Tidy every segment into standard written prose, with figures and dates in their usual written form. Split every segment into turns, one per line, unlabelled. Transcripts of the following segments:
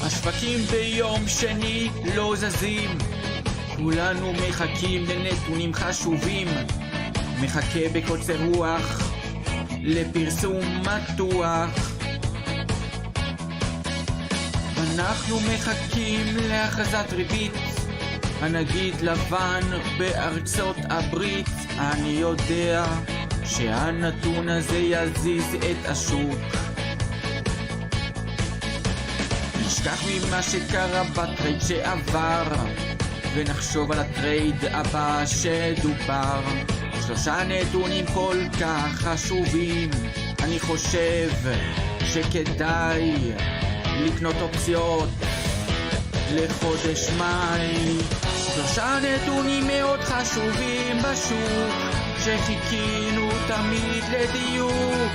השווקים ביום שני לא זזים, כולנו מחכים לנתונים חשובים, מחכה בקוצר רוח לפרסום מתוח. אנחנו מחכים להכרזת ריבית הנגיד לבן בארצות הברית. אני יודע שהנתון הזה יזיז את השוק. נשכח ממה שקרה בטרייד שעבר ונחשוב על הטרייד הבא שדובר. 3 נתונים כל כך חשובים, אני חושב שכדאי לקנות אופציות לחודש מאי. 3 נתונים מאוד חשובים בשוק שחיכינו תמיד לדיוק.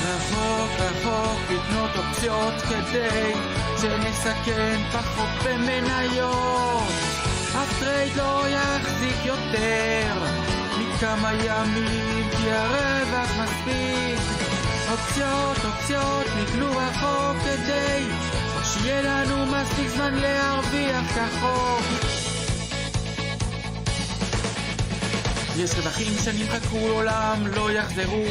רחוק לקנות אופציות כדי שנסכן פחות במניות. אף טרייד לא יחזיק יותר מכמה ימים כי הרווח מספיק. אופציות נקנו רחוק כדי שיהיה לנו מספיק זמן להרוויח כחוק. יש רווחים שנמחקו לעולם לא יחזרו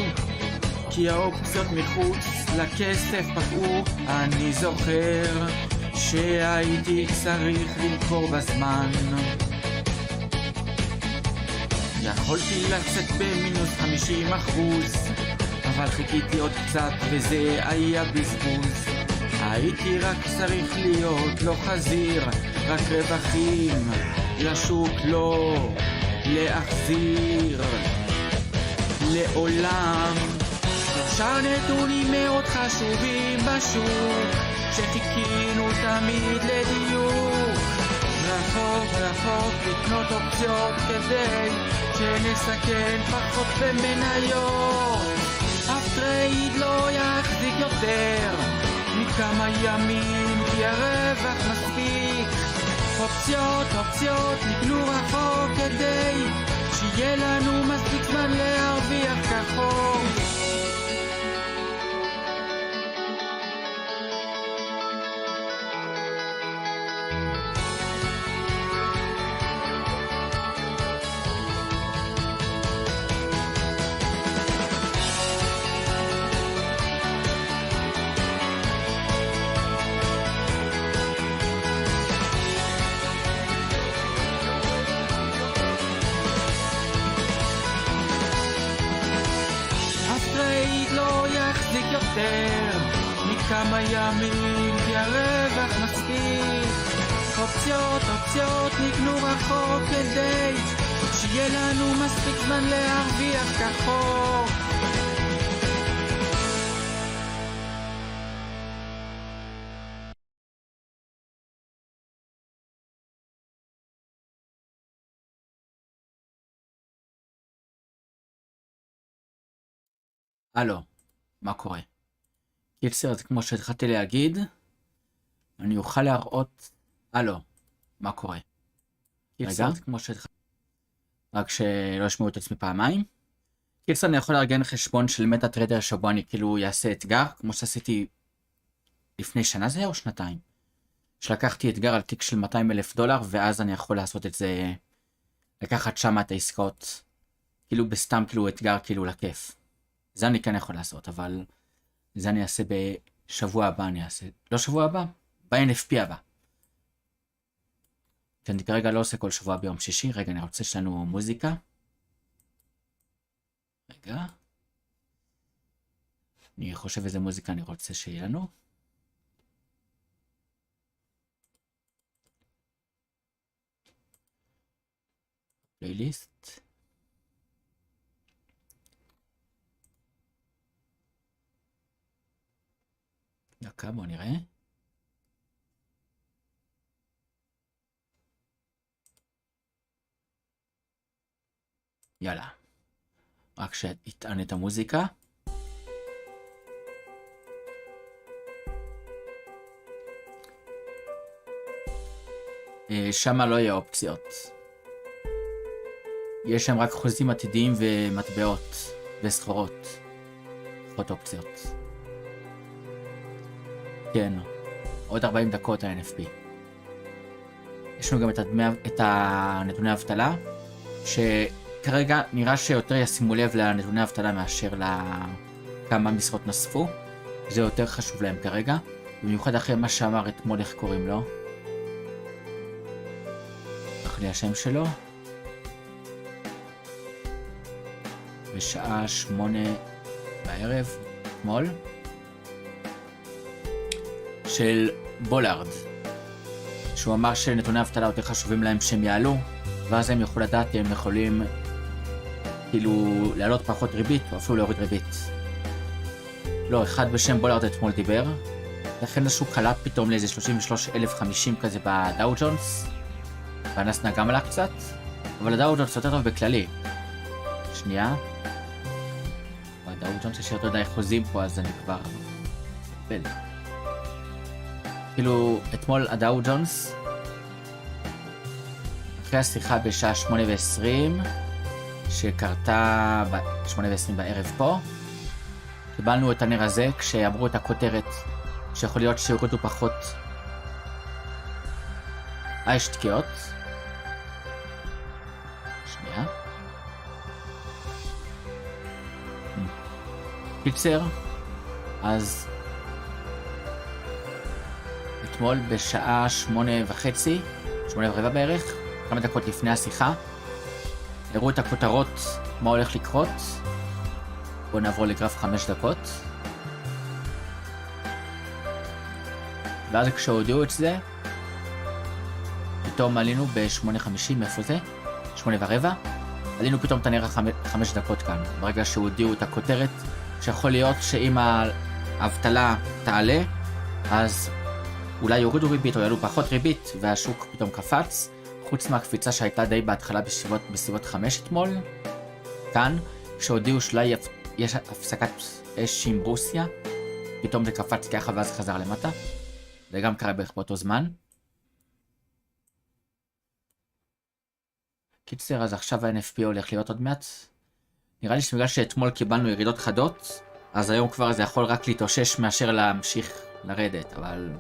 כי האופציות מחוץ לכסף פגעו. אני זוכר שהייתי צריך למכור בזמן, יכולתי לצאת במינוס 50%, אבל חיכיתי עוד קצת וזה היה בזבוז. הייתי רק צריך להיות לא חזיר, רק רווחים לשוק לא להחזיר לעולם. 3 נתונים מאוד חשובים בשוק שחיכינו תמיד לדיוק. רחוק לקנות אופציות כדי שנסכן פחות במניות. אף טרייד לא יחזיק יותר מכמה ימים כי הרווח מספיק. אופציות נקנו רחוק כדי שיהיה לנו מספיק זמן להרוויח כחוק. יותר מכמה ימים כי הרווח מספיק. אופציות נקנו רחוק כדי שיהיה לנו מספיק זמן להרוויח כחוק.
הלו, מה קורה? קיצר, כמו שהתחלתי להגיד, אני אוכל להראות... הלו, מה קורה? קיצר, כמו שהתחלתי... רק שלא ישמעו את עצמי פעמיים. קיצר, אני יכול לארגן חשבון של מטה טריידר שבו אני כאילו אעשה אתגר, כמו שעשיתי לפני שנה זה היה או שנתיים. שלקחתי אתגר על תיק של $200,000 ואז אני יכול לעשות את זה, לקחת שם את העסקאות, כאילו בסתם כאילו אתגר כאילו לכיף. זה אני כן יכול לעשות, אבל זה אני אעשה בשבוע הבא, אני אעשה, לא שבוע הבא, ב-NFP הבא. כי אני כרגע לא עושה כל שבוע ביום שישי. רגע, אני רוצה שלנו מוזיקה. רגע. אני חושב איזה מוזיקה אני רוצה שיהיה לנו. פלייליסט. דקה, בואו נראה. יאללה. רק שיטען את המוזיקה. שמה לא יהיה אופציות. יש שם רק חוזים עתידיים ומטבעות וסחורות. פחות אופציות. כן. עוד 40 דקות ה-NFP. יש לנו גם את הנתוני האבטלה, שכרגע נראה שיותר ישימו לב לנתוני האבטלה מאשר לכמה משרות נוספו. זה יותר חשוב להם כרגע, במיוחד אחרי מה שאמר אתמול, איך קוראים לו? איך לי השם שלו? בשעה 8 בערב, אתמול, של בולארד, שהוא אמר שנתוני האבטלה יותר חשובים להם שהם יעלו, ואז הם יוכלו לדעת אם הם יכולים כאילו להעלות פחות ריבית או אפילו להוריד ריבית. לא, אחד בשם בולארד אתמול דיבר, לכן השוק קלט פתאום לאיזה 33,050 כזה בדאו ג'ונס, והנסנה גם עלה קצת, אבל הדאו ג'ונס יותר טוב בכללי. שנייה. בדאו ג'ונס יש יותר די חוזים פה, אז אני כבר בל. כאילו, אתמול הדאו ג'ונס, אחרי השיחה בשעה 8:20, שקרתה ב-8:20 בערב פה, קיבלנו את הנר הזה כשאמרו את הכותרת שיכול להיות שיורידו פחות. יש תקיעות. שנייה. קיצר, אז אתמול בשעה 8:30, 8:15 בערך, כמה דקות לפני השיחה, הראו את הכותרות מה הולך לקרות. בואו נעבור לגרף 5 דקות. ואז כשהודיעו את זה, פתאום עלינו ב-8:50, איפה זה? 8:15. עלינו פתאום את הנר 5 דקות כאן, ברגע שהודיעו את הכותרת, שיכול להיות שאם האבטלה תעלה, אז אולי יורידו ריבית או יעלו פחות ריבית, והשוק פתאום קפץ, חוץ מהקפיצה שהייתה די בהתחלה בסביבות 5 אתמול. כאן, כשהודיעו שאולי יש הפסקת אש עם רוסיה, פתאום זה קפץ ככה ואז חזר למטה. זה גם קרה בערך באותו זמן. קיצר, אז עכשיו ה-NFP הולך להיות עוד מעט. נראה לי שבגלל שאתמול קיבלנו ירידות חדות, אז היום כבר זה יכול רק להתאושש מאשר להמשיך לרדת, אבל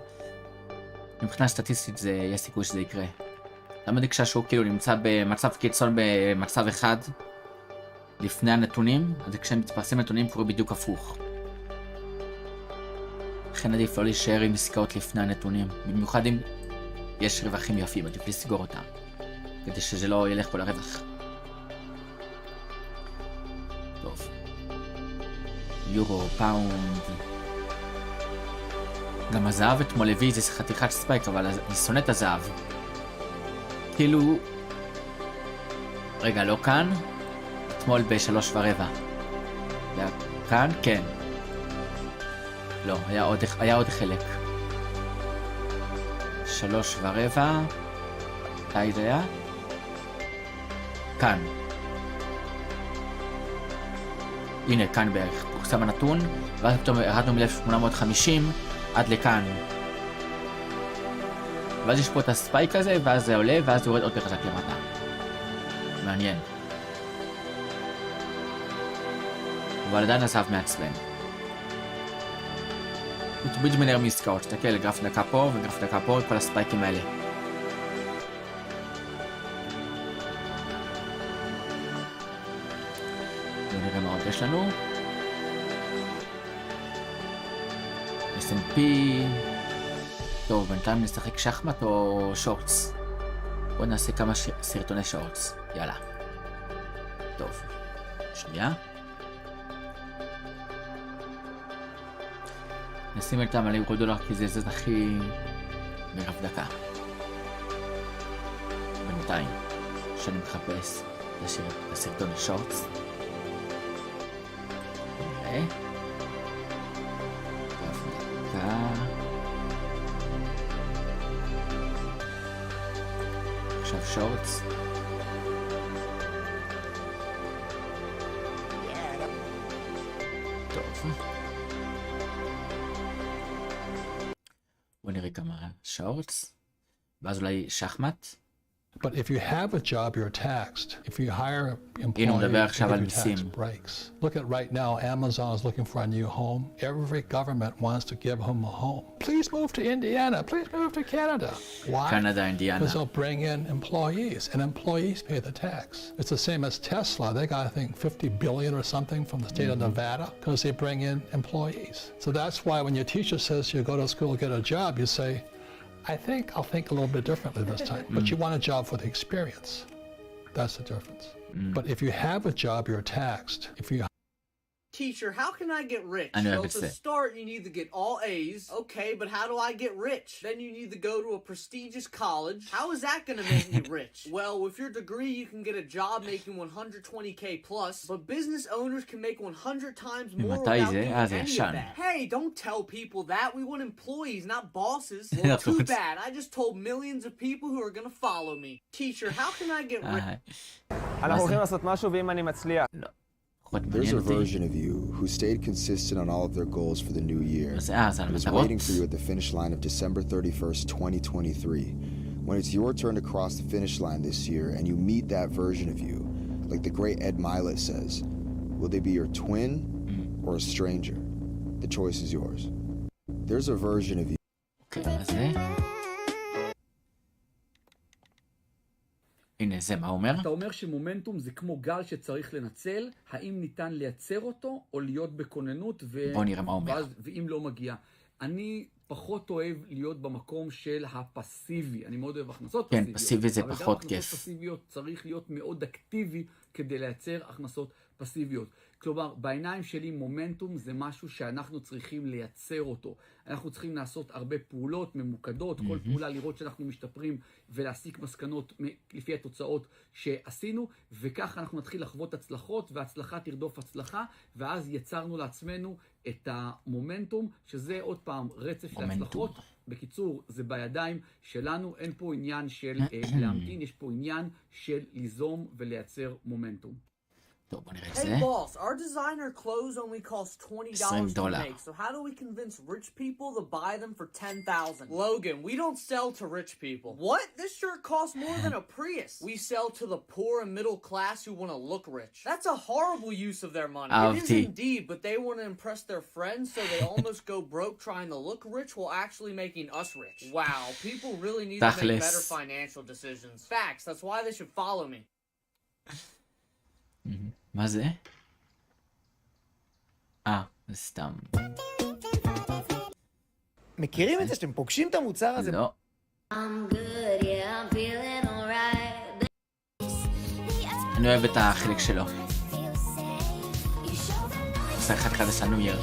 מבחינה סטטיסטית יש סיכוי שזה יקרה. תמיד כשהשוק כאילו נמצא במצב קיצון במצב אחד לפני הנתונים, אז כשמתפרסם נתונים קורה בדיוק הפוך. לכן עדיף לא להישאר עם עסקאות לפני הנתונים, במיוחד אם יש רווחים יפים, עדיף לסגור אותם, כדי שזה לא ילך כל הרווח. טוב. יורו, פאונד. גם הזהב אתמול הביא איזה חתיכת ספייק, אבל אני שונא את הזהב. כאילו... רגע, לא כאן? אתמול ב-3:15. היה כאן? כן. לא, היה עוד חלק. 3:15. מתי זה היה? כאן. הנה, כאן בערך. פורסם הנתון, ואז פתאום ירדנו מ-1850 עד לכאן. ואז יש פה את הספייק הזה, ואז זה עולה, ואז זה יורד עוד חזק למטה. מעניין. אבל עדיין הזהב מעצבן. הוא תמיד מנהר מעסקאות, תסתכל, גרף דקה פה וגרף דקה פה, כל הספייקים האלה. בואו נראה מה עוד יש לנו. S&P. טוב, בינתיים נשחק שחמט או שורטס. בואו נעשה כמה סרטוני שורטס. יאללה. טוב. שנייה. נשים אותם על יורו דולר כי זה הכי מרב דקה. בינתיים, שאני מחפש את הסרטון שורטס. נראה. רב דקה. עכשיו שורטס. טוב. בוא נראה כמה שורטס, ואז אולי שחמט.
But if you have a job, you're taxed. If you hire
הנה הוא מדבר
employees,
עכשיו על
you give you tax
מיסים.
breaks. Look at right now, Amazon is looking for a new home. Every government wants to give them a home. Please move to Indiana. Please move to Canada. Why?
קנדה, אינדיאנה.
Because they'll bring in employees, and employees pay the tax. It's the same as Tesla. They got, I think, 50 billion or something from the state of Nevada because they bring in employees. So that's why when your teacher says you go to school to get a job, you say, I think I'll think a little bit differently this time. But you want a job for the experience. That's the difference. But if you have a job, you're taxed. If you
Teacher, how can I get rich?
I know
Well,
if it's
to
it.
start, you need to get all A's. Okay, but how do I get rich? Then you need to go to a prestigious college. How is that going to make me rich? Well, with your degree, you can get a job making 120K plus, but business owners can make 100 times more
ממתי
without
זה?
doing
זה
any of
ישן.
that. Hey, don't tell people that. We want employees, not bosses. Well, too bad. I just told millions of people who are going to follow me. Teacher, how can I get rich?
אנחנו הולכים לעשות משהו ואם אני מצליח.
פחות
There's
מעניין
a
אותי.
version of you who stayed consistent on all of their goals for the new year.
זה על
It was
מטרות.
waiting for you at the finish line of December 31st, 2023. When it's your turn to cross the finish line this year and you meet that version of you, like the great Ed Mylett says, will they be your twin or a stranger? The choice is yours. There's a version of you.
אוקיי, מה זה? הנה זה, מה הוא אומר?
אתה אומר שמומנטום זה כמו גל שצריך לנצל, האם ניתן לייצר אותו או להיות בכוננות
בוא נראה מה הוא אומר.
ואם לא מגיע. אני פחות אוהב להיות במקום של הפסיבי, אני מאוד אוהב הכנסות
כן,
פסיביות.
פסיבי זה
אבל
פחות
גם
כיף.
הכנסות פסיביות צריך להיות מאוד אקטיבי כדי לייצר הכנסות פסיביות. כלומר, בעיניים שלי מומנטום זה משהו שאנחנו צריכים לייצר אותו. אנחנו צריכים לעשות הרבה פעולות ממוקדות, כל פעולה לראות שאנחנו משתפרים ולהסיק מסקנות לפי התוצאות שעשינו, וכך אנחנו נתחיל לחוות הצלחות, והצלחה תרדוף הצלחה, ואז יצרנו לעצמנו את המומנטום, שזה עוד פעם רצף של הצלחות. בקיצור, זה בידיים שלנו, אין פה עניין של להמתין, יש פה עניין של ליזום ולייצר מומנטום.
טוב, בוא נראה את
Hey
זה.
boss, our designer clothes only cost $20 to make, so how do we convince rich people to buy them for $10,000? Logan, we don't sell to rich people. What? This shirt costs more than a Prius. We sell to the poor and middle class who want to look rich. That's a horrible use of their money. It is
אהבתי.
indeed, but they want to impress their friends, so they almost go broke trying to look rich while actually making us rich. Wow, people really need to make
תכלס.
better financial decisions. Facts, that's why they should follow me.
מה זה? זה סתם.
מכירים את זה שאתם פוגשים את המוצר הזה?
לא. אני אוהב את החלק שלו. עושה אחד הסנויר.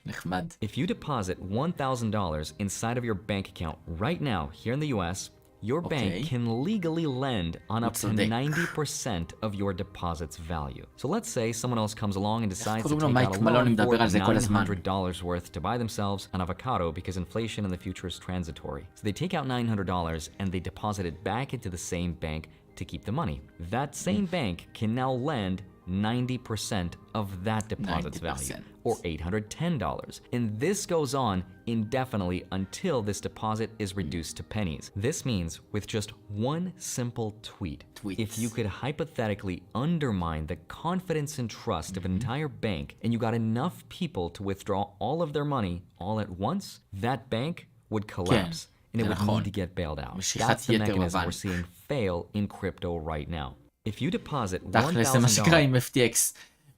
נחמד.
If you deposit $1,000 inside of your bank account right now here in the US, your
Okay.
bank can legally lend on up to
צודק.
90% of your deposit's value. So let's say someone else comes along and decides to
קוראים לו
take
מייק
out a
מלון,
loan
מדבר
for
על זה כל הזמן.
$900 worth to buy themselves an avocado because inflation in the future is transitory. So they take out $900 and they deposit it back into the same bank to keep the money. That same bank can now lend 90% of that deposit's value,
90%.
or $810. And this goes on indefinitely until this deposit is reduced to pennies. This means with just one simple tweet, if you could hypothetically undermine the confidence and trust of an entire bank and you got enough people to withdraw all of their money all at once, that bank would collapse and it would need to get bailed out. That's the mechanism we're seeing fail in crypto right now. If you deposit
תכלס זה מה שקרה
$1,000
עם FTX.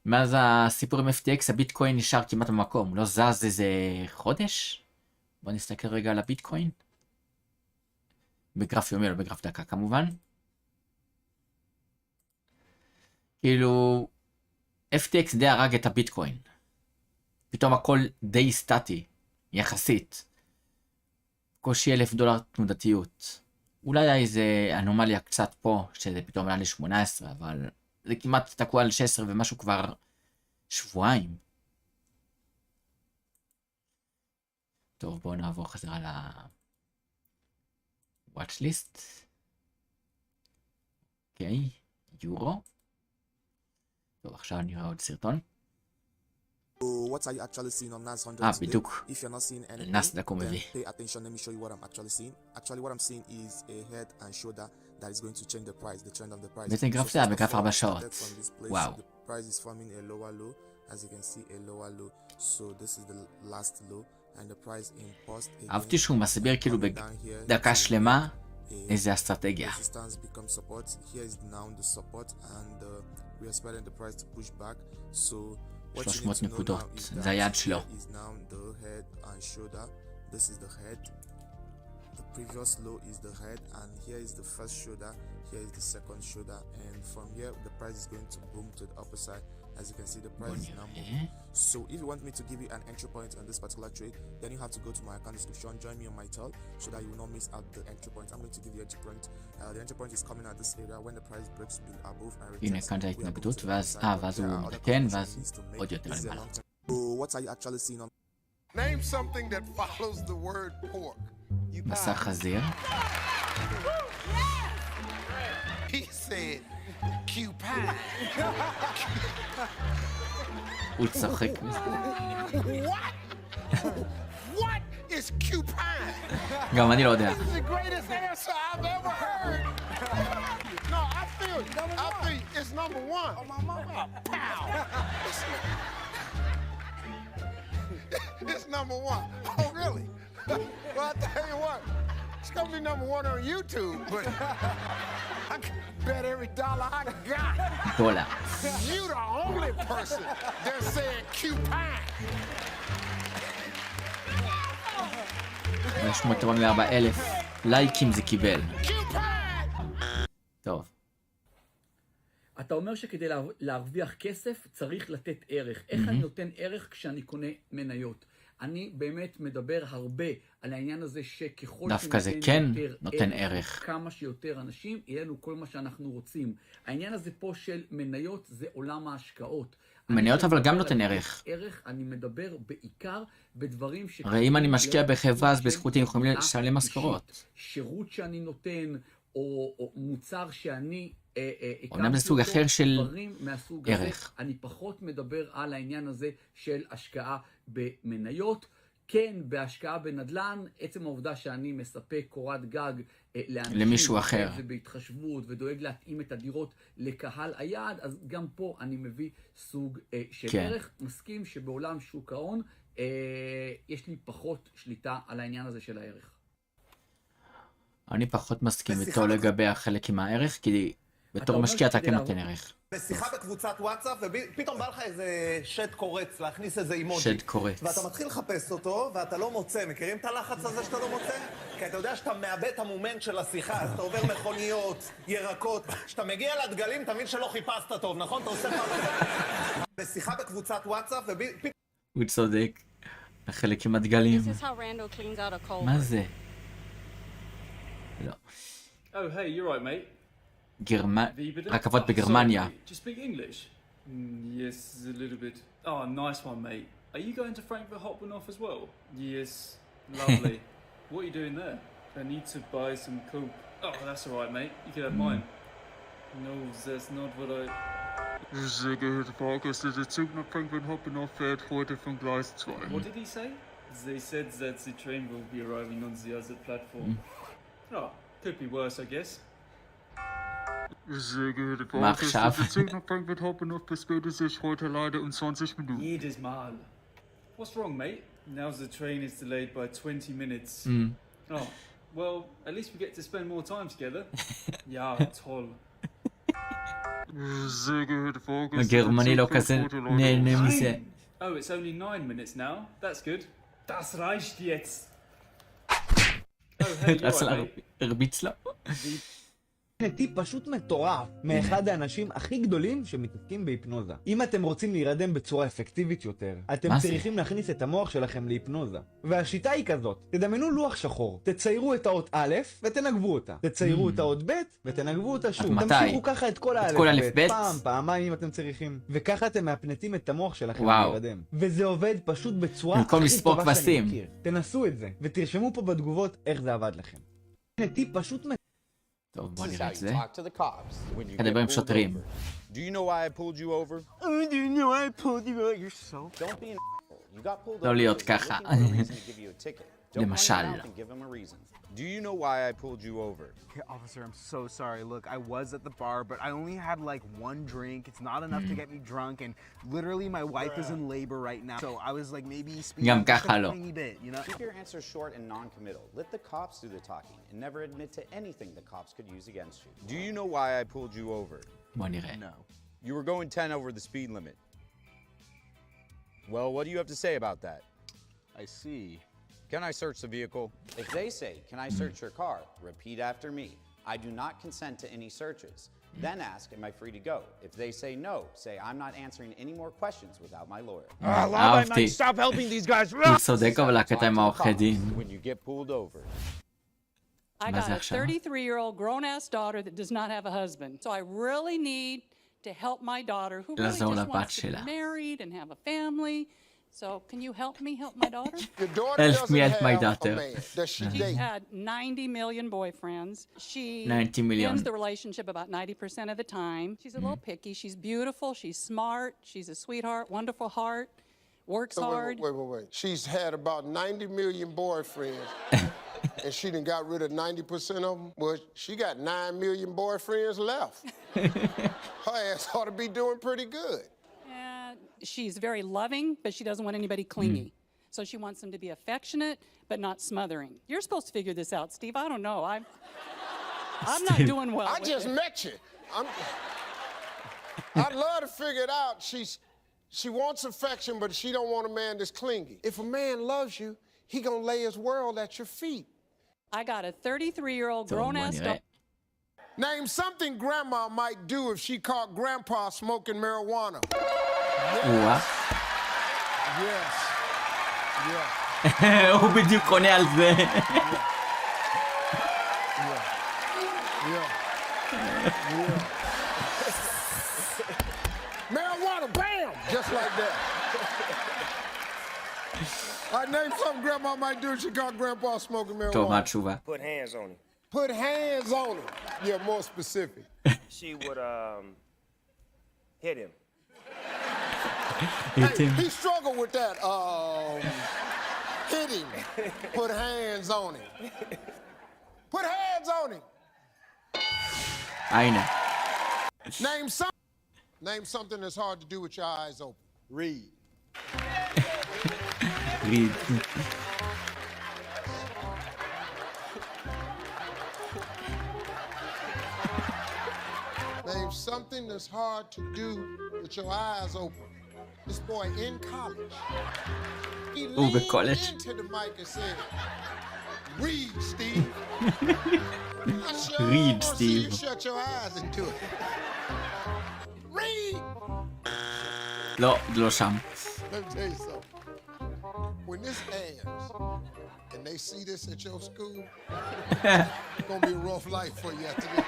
מאז הסיפור עם FTX הביטקוין נשאר כמעט במקום, הוא לא זז איזה חודש? בוא נסתכל רגע על הביטקוין. בגרף יומי, לא בגרף דקה כמובן. כאילו FTX די הרג את הביטקוין. פתאום הכל די סטטי, יחסית. קושי $1,000 תנודתיות. אולי היה איזה אנומליה קצת פה, שזה פתאום היה ל-18, אבל זה כמעט תקוע על 16 ומשהו כבר שבועיים. טוב, בואו נעבור חזרה ל-watch list. אוקיי, יורו. טוב, עכשיו נראה עוד סרטון.
What are you actually seeing on NAS 100 today?
בדיוק.
If you're not seeing anything,
נאסד"ק הוא
then
מביא.
pay attention. Let me show you what I'm actually seeing. Actually, what I'm seeing is a head and shoulder that is going to change the price, the trend of the price.
בעצם גרף זה בגרף 4 שעות. וואו.
The price is forming a lower low, as you can see, a lower low. So this is the last low, and the price in post.
אהבתי שהוא מסביר כאילו בדקה שלמה איזה אסטרטגיה.
Resistance becomes support. Here is now the support, and we are expecting the price to push back. So
300 נקודות, זה היעד שלו.
is now the head and shoulder. This is the head. The previous low is the head, and here is the first shoulder. Here is the second shoulder, and from here the price is going to boom to the upper side. As you can see, the price is now moving. So if you want me to give you an entry point on this particular trade, then you have to go to my account description, join me on my tel, so that you will not miss out the entry point. I'm going to give you entry point. The entry point is coming at this area when the price breaks above my
הנה כאן זה ההתנגדות, ואז הוא מתקן, ואז עוד יותר למעלה.
What are you actually seeing on?
Name something that follows the word pork.
בשר חזיר.
He said coupon.
הוא צוחק.
What? What is coupon?
גם אני לא יודע.
This is the greatest answer I've ever heard. No, I feel it's number one. Oh, my mama. Pow. It's number one. Oh, really? Well, I tell you what, it's gonna be number one on YouTube, but I can bet every dollar I got.
דולר.
You the only person that said coupon.
844,000 לייקים זה קיבל. טוב.
אתה אומר שכדי להרוויח כסף צריך לתת ערך. איך אני נותן ערך כשאני קונה מניות? אני באמת מדבר הרבה על העניין הזה שככל
דווקא זה כן נותן ערך.
כמה שיותר אנשים, יהיה לנו כל מה שאנחנו רוצים. העניין הזה פה של מניות זה עולם ההשקעות.
מניות אבל גם נותן ערך.
אני מדבר בעיקר בדברים ש...
הרי אם אני משקיע בחברה אז בזכותי יכולים לשלם משכורות.
שירות שאני נותן או מוצר שאני...
אומנם זה סוג אחר של ערך.
אני פחות מדבר על העניין הזה של השקעה במניות. כן, בהשקעה בנדלן, עצם העובדה שאני מספק קורת גג
למישהו אחר.
ובהתחשבות ודואג להתאים את הדירות לקהל היעד, אז גם פה אני מביא סוג של ערך. מסכים שבעולם שוק ההון יש לי פחות שליטה על העניין הזה של הערך.
אני פחות מסכים איתו לגבי החלק עם הערך, כי בתור משקיע אתה כן נותן ערך.
בשיחה בקבוצת וואטסאפ, ופתאום בא לך איזה שד קורץ, להכניס איזה אימוג'י.
שד קורץ.
ואתה מתחיל לחפש אותו, ואתה לא מוצא. מכירים את הלחץ הזה שאתה לא מוצא? כי אתה יודע שאתה מאבד את המומנט של השיחה, אז אתה עובר מכוניות, ירקות. כשאתה מגיע לדגלים, תמיד שלא חיפשת טוב, נכון? אתה עושה פעם... בשיחה בקבוצת וואטסאפ, ופתאום...
הוא צודק. החלק עם הדגלים. מה זה? לא.
Oh, hey, you're right, mate.
רכבות בגרמניה.
Do you speak English? Yes, a little bit. Oh, nice one, mate. Are you going to Frankfurt Hauptbahnhof as well? Yes, lovely. What are you doing there? I need to buy some coke. Oh, that's all right, mate. You can have mine. No, that's not what I... Sehr geehrte Fahrgäste, der Zug nach Frankfurt Hauptbahnhof fährt heute von Gleis 2. What did he say? They said that the train will be arriving on the other platform. Oh, could be worse, I guess. Sehr geehrte Fahrgäste, der Zug nach Frankfurt Hauptbahnhof verspätet sich heute leider um 20 Minuten. Jedes Mal. What's wrong, mate? Now the train is delayed by 20 minutes. Oh, well, at least we get to spend more time together. Ja, toll. Sehr geehrte Fahrgäste,
הגרמני לא כזה נהנה מזה.
Oh, it's only 9 minutes now. That's good. Das reicht jetzt. Oh, hey, you're right, mate.
הרביץ לו.
טיפ פשוט מטורף מאחד האנשים הכי גדולים שמתעסקים בהיפנוזה. אם אתם רוצים להירדם בצורה אפקטיבית יותר, אתם צריכים להכניס את המוח שלכם להיפנוזה. והשיטה היא כזאת, תדמיינו לוח שחור, תציירו את האות א' ותנגבו אותה. תציירו את האות ב' ותנגבו אותה שוב. תמשיכו ככה את כל האלף ב', פעמיים אם אתם צריכים. וככה אתם מאפנטים את המוח שלכם להירדם. וזה עובד פשוט בצורה הכי טובה שאני מכיר. תנסו את זה, ותרשמו פה בתגובות איך זה עבד לכם. טיפ פשוט
טוב, בוא נראה את זה. נדבר עם שוטרים.
Do you know why I pulled you over?
Do you know I pulled you over? You're so...
Don't be an You got pulled
לא
over.
להיות
They're
ככה.
looking for a reason to give you a ticket. Don't run your
למשל.
mouth and give them a reason. Do you know why I pulled you over?
Okay, officer, I'm so sorry. Look, I was at the bar, but I only had like one drink. It's not enough to get me drunk, and literally my wife is in labor right now. So I was like maybe speaking
גם
just
ככה
a
לא.
tiny bit, you know?
Keep your answers short and non-committal. Let the cops do the talking and never admit to anything the cops could use against you. Do you know why I pulled you over?
בוא נראה.
No.
You were going 10 over the speed limit. Well, what do you have to say about that?
I see.
Can I search the vehicle? If they say, can I search your car? Repeat after me. I do not consent to any searches. Then ask, am I free to go? If they say no, say, I'm not answering any more questions without my lawyer.
אהבתי.
Stop helping these guys.
הוא צודק אבל הקטע עם העורכי דין.
When you get pulled over.
I got a 33-year-old grown-ass daughter that does not have a husband. So I really need to help my daughter who really just wants to be married and have a family. So can you help me help my daughter?
Your daughter doesn't have a man. Does she date?
She's had 90 million boyfriends. She
90 million.
ends the relationship about 90% of the time. She's a little picky. She's beautiful. She's smart. She's a sweetheart, wonderful heart, works hard.
Wait. She's had about 90 million boyfriends. And she done got rid of 90% of them. Well, she got 9 million boyfriends left. Her ass ought to be doing pretty good.
She's very loving, but she doesn't want anybody clingy. So she wants them to be affectionate, but not smothering. You're supposed to figure this out, Steve. I don't know. I'm not doing well.
I just met you. I'd love to figure it out. She wants affection, but she don't want a man that's clingy. If a man loves you, he gonna lay his world at your feet.
I got a 33-year-old grown-ass daughter.
Name something grandma might do if she caught grandpa smoking marijuana.
Yes.
Yeah.
הוא בדיוק עונה על זה.
Marijuana, bam! Just like that. I named something grandma might do if she caught grandpa smoking marijuana.
טוב, מה התשובה?
Put hands on him.
Put hands on him. Yeah, more specific.
She would hit him.
He struggled with that. Hit him. Put hands on him. Put hands on him.
הנה.
Name something that's hard to do with your eyes open. Read.
read.
Name something that's hard to do with your eyes open. This boy in college. He leaned into the mic and said, read, Steve.
Read,
See
Steve.
you shut your eyes and do it. Read.
לא שם.
Let me tell you something. When this airs and they see this at your school, it's gonna be a rough life for you after this.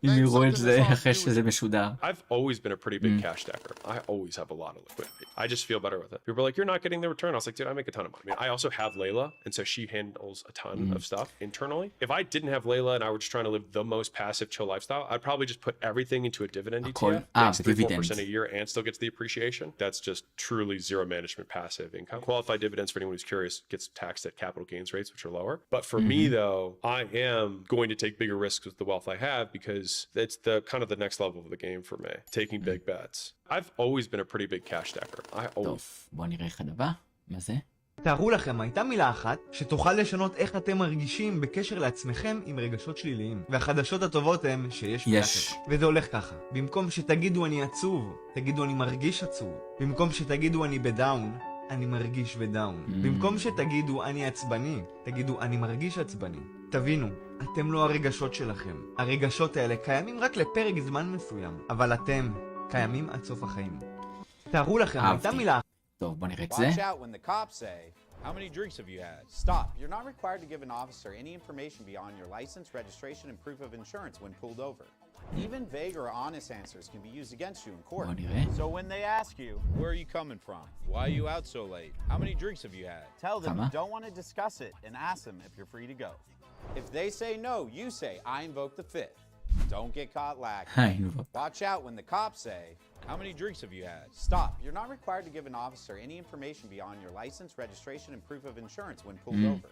אם יראו את זה אחרי שזה משודר.
I've always been a pretty big cash stacker. I always have a lot of liquidity. I just feel better with it. People are like, you're not getting the return. I was like, dude, I make a ton of money. I mean, I also have Layla, and so she handles a ton of stuff internally. If I didn't have Layla and I were just trying to live the most passive, chill lifestyle, I'd probably just put everything into a dividend ETF. Gets 3-4% a year and still gets the appreciation. That's just truly zero management passive income. Qualified dividends, for anyone who's curious, gets taxed at capital gains rates, which are lower. But for me, though, I am going to take bigger risks with the wealth I have because it's the kind of the next level of the game for me. Taking big bets. I've always been a pretty big cash stacker.
טוב, בוא נראה אחד הבא. מה זה?
תארו לכם, הייתה מילה אחת שתוכל לשנות איך אתם מרגישים בקשר לעצמכם עם רגשות שליליים. והחדשות הטובות הן שיש מילה כזאת. וזה הולך ככה. במקום שתגידו אני עצוב, תגידו אני מרגיש עצוב. במקום שתגידו אני בדאון, אני מרגיש בדאון. במקום שתגידו אני עצבני, תגידו אני מרגיש עצבני. תבינו, אתם לא הרגשות שלכם. הרגשות האלה קיימים רק לפרק זמן מסוים, אבל אתם קיימים עד סוף החיים. תארו לכם, הייתה מילה.
טוב, בוא נראה את זה.
Watch out when the cops say, how many drinks have you had? Stop. You're not required to give an officer any information beyond your license, registration, and proof of insurance when pulled over. Even vague or honest answers can be used against you in court. So when they ask you, where are you coming from? Why are you out so late? How many drinks have you had? Tell them you don't want to discuss it and ask them if you're free to go. If they say no, you say, I invoke the fifth. Don't get caught lacking. Watch out when the cops say, how many drinks have you had? Stop. You're not required to give an officer any information beyond your license, registration, and proof of insurance when pulled over.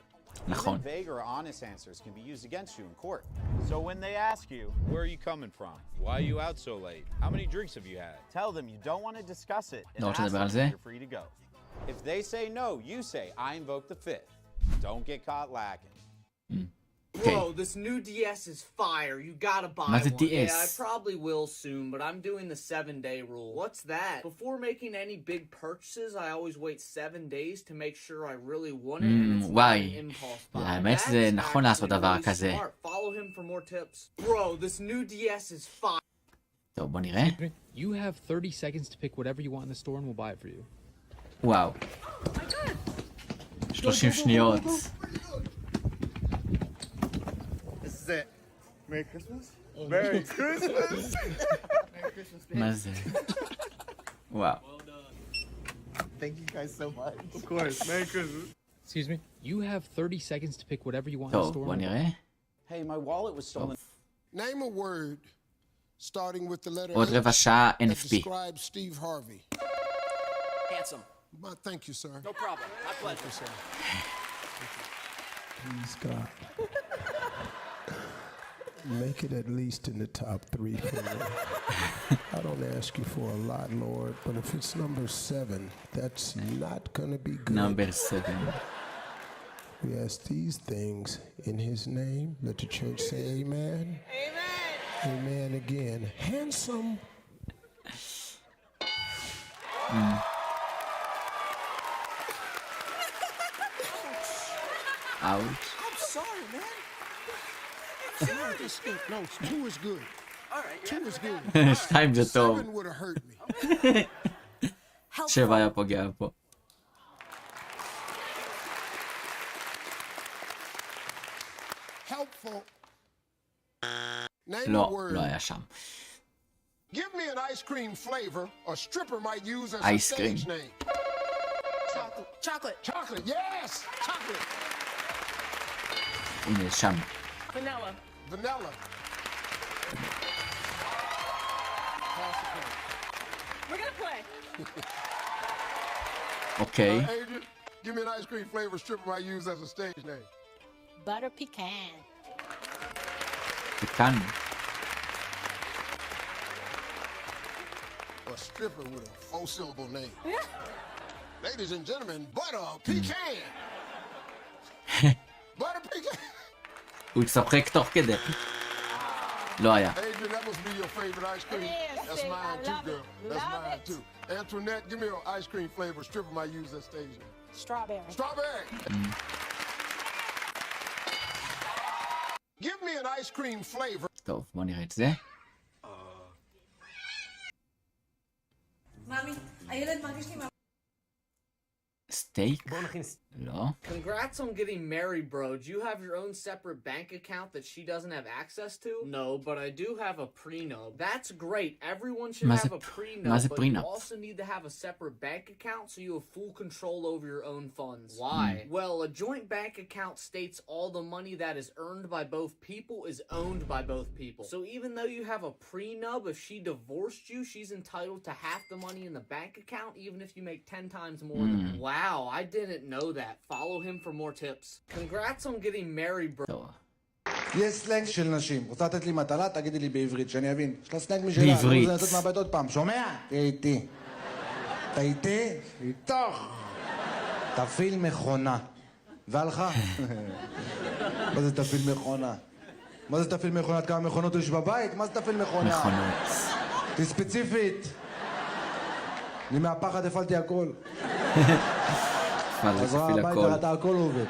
Even vague or honest answers can be used against you in court. So when they ask you, where are you coming from? Why are you out so late? How many drinks have you had? Tell them you don't want to discuss it and ask them if you're free to go. If they say no, you say, I invoke the fifth. Don't get caught lacking.
Bro, this new DS is fire. You gotta buy one. Yeah, I probably will soon, but I'm doing the 7-day rule. What's that? Before making any big purchases, I always wait 7 days to make sure I really want it, and it's not an impulse buy.
האמת זה נכון לעשות דבר כזה.
Follow him for more tips. Bro, this new DS is fire.
טוב, בוא נראה.
You have 30 seconds to pick whatever you want in the store and we'll buy it for you.
וואו. 30 שניות.
This is it. Merry Christmas. Merry Christmas. Merry Christmas.
מה זה? וואו.
Thank you guys so much. Of course. Merry Christmas.
Excuse me. You have 30 seconds to pick whatever you want in the
טוב,
store.
בוא נראה.
Hey, my wallet was stolen.
Name a word starting with the letter
עוד רבע שעה
that
NFP.
describes Steve Harvey.
Handsome.
Thank you, sir.
No problem. My pleasure.
Thank you, sir. Please, God. Make it at least in the top 3 for me. I don't ask you for a lot, Lord, but if it's number 7, that's not gonna be good.
Number 7.
We ask these things in his name. Let the church say amen.
Amen.
Amen again. Handsome.
Ouch.
I'm sorry, man. No, 2 is good.
All right.
2 is good.
2 זה טוב.
7 would have hurt me.
7 היה פוגע פה.
Helpful. Name a
לא,
word.
לא היה שם.
Give me an ice cream flavor a stripper might use as a
Ice cream.
stage name.
Chocolate.
Chocolate, yes! Chocolate.
הנה, שם.
Vanilla.
Vanilla.
We're gonna play.
אוקיי.
Adrian, give me an ice cream flavor a stripper might use as a stage name.
Butter pecan.
וכאן.
A stripper with a 4-syllable name. Ladies and gentlemen, butter pecan. Butter pecan.
הוא יצחק תוך כדי. לא היה.
Adrian, that must be your favorite ice cream. That's mine too, girl. That's mine too. Antoinette, give me an ice cream flavor a stripper might use as stage name.
Strawberry.
Strawberry. Give me an ice cream flavor.
טוב, בוא נראה את זה.
מאמי, הילד מרגיש לי...
סטייק? לא.
Congrats on getting married, bro. Do you have your own separate bank account that she doesn't have access to? No, but I do have a prenup. That's great. Everyone should have a prenup, but you also need to have a separate bank account so you have full control over your own funds. Why? Well, a joint bank account states all the money that is earned by both people is owned by both people. So even though you have a prenup, if she divorced you, she's entitled to half the money in the bank account, even if you make 10 times more than her. Wow, I didn't know that. Follow him for more tips. Congrats on getting married, bro.
יש סלנג של נשים. רוצה לתת לי מטלה? תגידי לי בעברית, שאני אבין. יש לה סלנג משלה. בעברית. אני רוצה לתת מהבית עוד פעם. שומע? תהיה איתי. אתה איתי? איתך. תפעיל מכונה. והלכה? מה זה תפעיל מכונה? מה זה תפעיל מכונה? כמה מכונות יש בבית? מה זה תפעיל מכונה?
מכונות.
היא ספציפית. אני מהפחד הפעלתי הכל. חזרה הביתה, ראתה הכל עובד.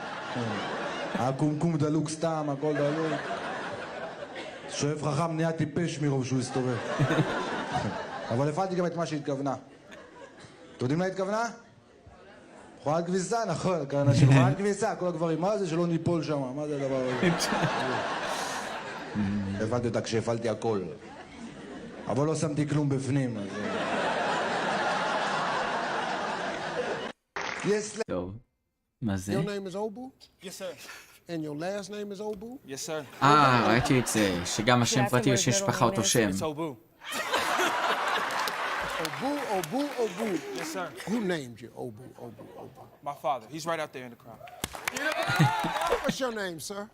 הקומקום דלוק סתם, הכל דלוק. שואב חכם נהיה טיפש מרוב שהוא הסתובב. אבל הפעלתי גם את מה שהתכוונה. אתם יודעים מה התכוונה? חולת כביסה, נכון, כאנשים חולת כביסה, כל הגברים, מה זה שלא ניפול שם? מה זה הדבר הזה? הפעלתי אותה כשהפעלתי הכל. אבל לא שמתי כלום בפנים.
טוב, מה זה?
Your name is Obu?
Yes, sir.
And your last name is Obu?
Yes, sir.
ראיתי את זה, שגם השם פרטי יש משפחה אותו שם.
It's Obu.
Obu.
Yes, sir.
Who named you Obu?
My father. He's right out there in the crowd.
What's your name, sir?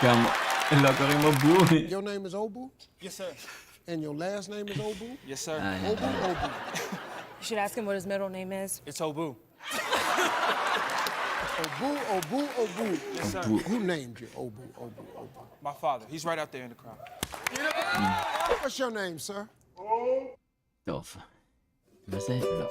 גם לא קוראים אבו.
Your name is Obu?
Yes, sir.
And your last name is Obu?
Yes, sir.
Obu.
You should ask him what his middle name is.
It's Obu.
Obu.
Yes, sir.
Who named you Obu?
My father. He's right out there in the crowd.
What's your name, sir?
טוב. מה זה? לא.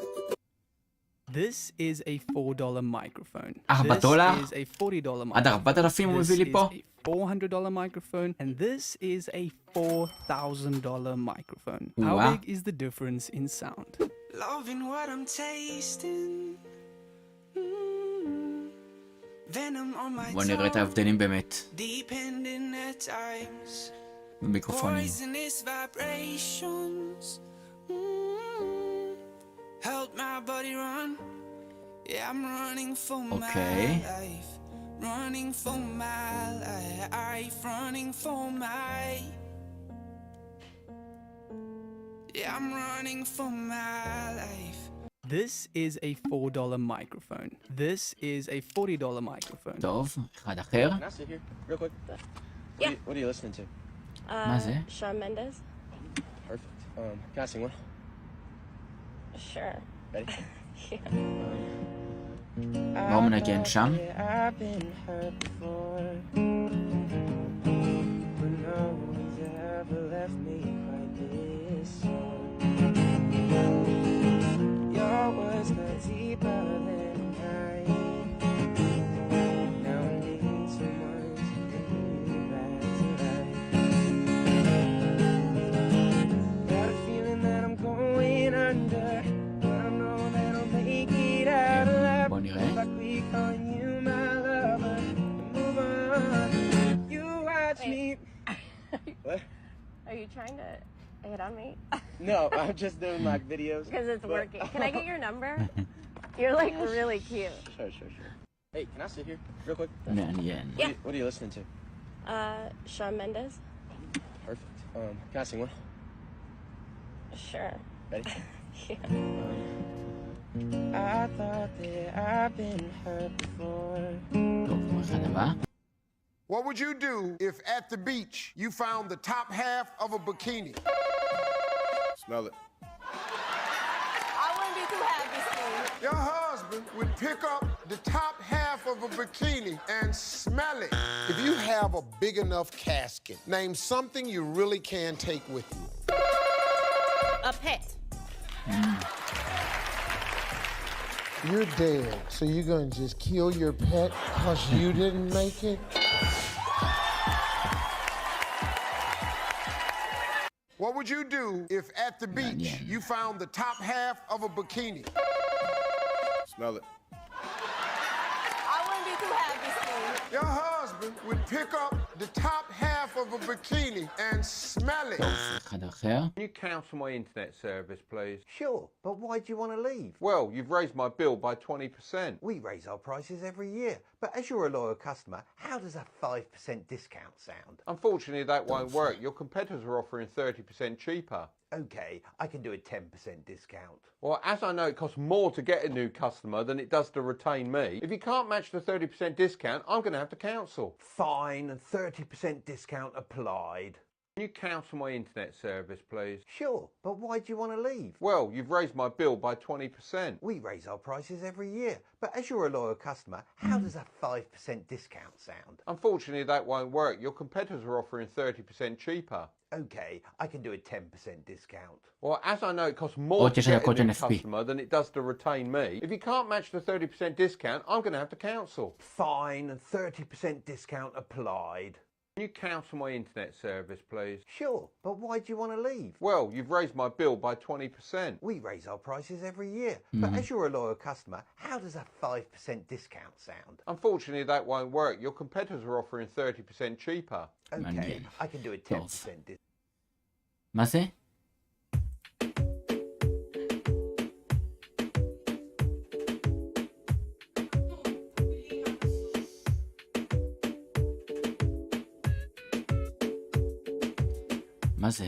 This is a $4 microphone.
$4?
This is a $40 microphone.
עד 4,000 הוא מביא לי פה?
This is a $400 microphone, and this is a $4,000 microphone. How big is the difference in sound?
Loving what I'm tasting. Venom on my
בוא נראה את ההבדלים באמת.
Depending at times.
במיקרופונים.
Poisonous vibrations. Help my body run. Yeah, I'm running for my life. Running for my life. Running for my. Yeah, I'm running for my life.
This is a $4 microphone. This is a $40 microphone.
טוב, אחד אחר.
Can I sit here real quick?
Yeah.
What are you listening to?
מה זה?
Shawn Mendes.
Perfect. Can I sing one?
Sure.
Ready?
בואו מנגן שם.
I've been hurt before. But no one's ever left me quite this sore. Your words cut deeper than mine. Now I need someone to bring me back to life. Got a feeling that I'm going under. Like we call you my lover. Move on. You watch me. What?
Are you trying to hit on me?
No, I'm just doing my videos.
Because it's working. Can I get your number? You're like really cute.
Sure. Hey, can I sit here real quick?
Yeah.
What are you listening to?
Shawn Mendes.
Perfect. Can I sing one?
Sure.
Ready?
I thought that I've been hurt before.
What would you do if at the beach you found the top half of a bikini?
Smell it.
I wouldn't be too happy, Steve.
Your husband would pick up the top half of a bikini and smell it. If you have a big enough casket, name something you really can take with you.
A pet.
You're dead, so you're gonna just kill your pet because you didn't make it? What would you do if at the beach you found the top half of a bikini?
Smell it.
I wouldn't be too happy, Steve.
Your husband would pick up the top half of a bikini and smell it.
Can you cancel my internet service, please?
Sure, but why do you want to leave?
Well, you've raised my bill by 20%.
We raise our prices every year, but as you're a loyal customer, how does a 5% discount sound?
Unfortunately, that won't work. Your competitors are offering 30% cheaper.
Okay, I can do a 10% discount.
Well, as I know it costs more to get a new customer than it does to retain me, if you can't match the 30% discount, I'm going to have to cancel.
Fine, 30% discount applied.
Can you cancel my internet service, please?
Sure, but why do you want to leave?
Well, you've raised my bill by 20%.
We raise our prices every year, but as you're a loyal customer, how does a 5% discount sound?
Unfortunately, that won't work. Your competitors are offering 30% cheaper.
Okay, I can do a 10% discount.
Well, as I know it costs more to get a new customer than it does to retain me, if you can't match the 30% discount, I'm going to have to cancel.
Fine, 30% discount applied.
Can you cancel my internet service, please?
Sure, but why do you want to leave?
Well, you've raised my bill by 20%.
We raise our prices every year, but as you're a loyal customer, how does a 5% discount sound?
Unfortunately, that won't work. Your competitors are offering 30% cheaper.
Okay, I can do a 10% discount.
מה זה? מה זה?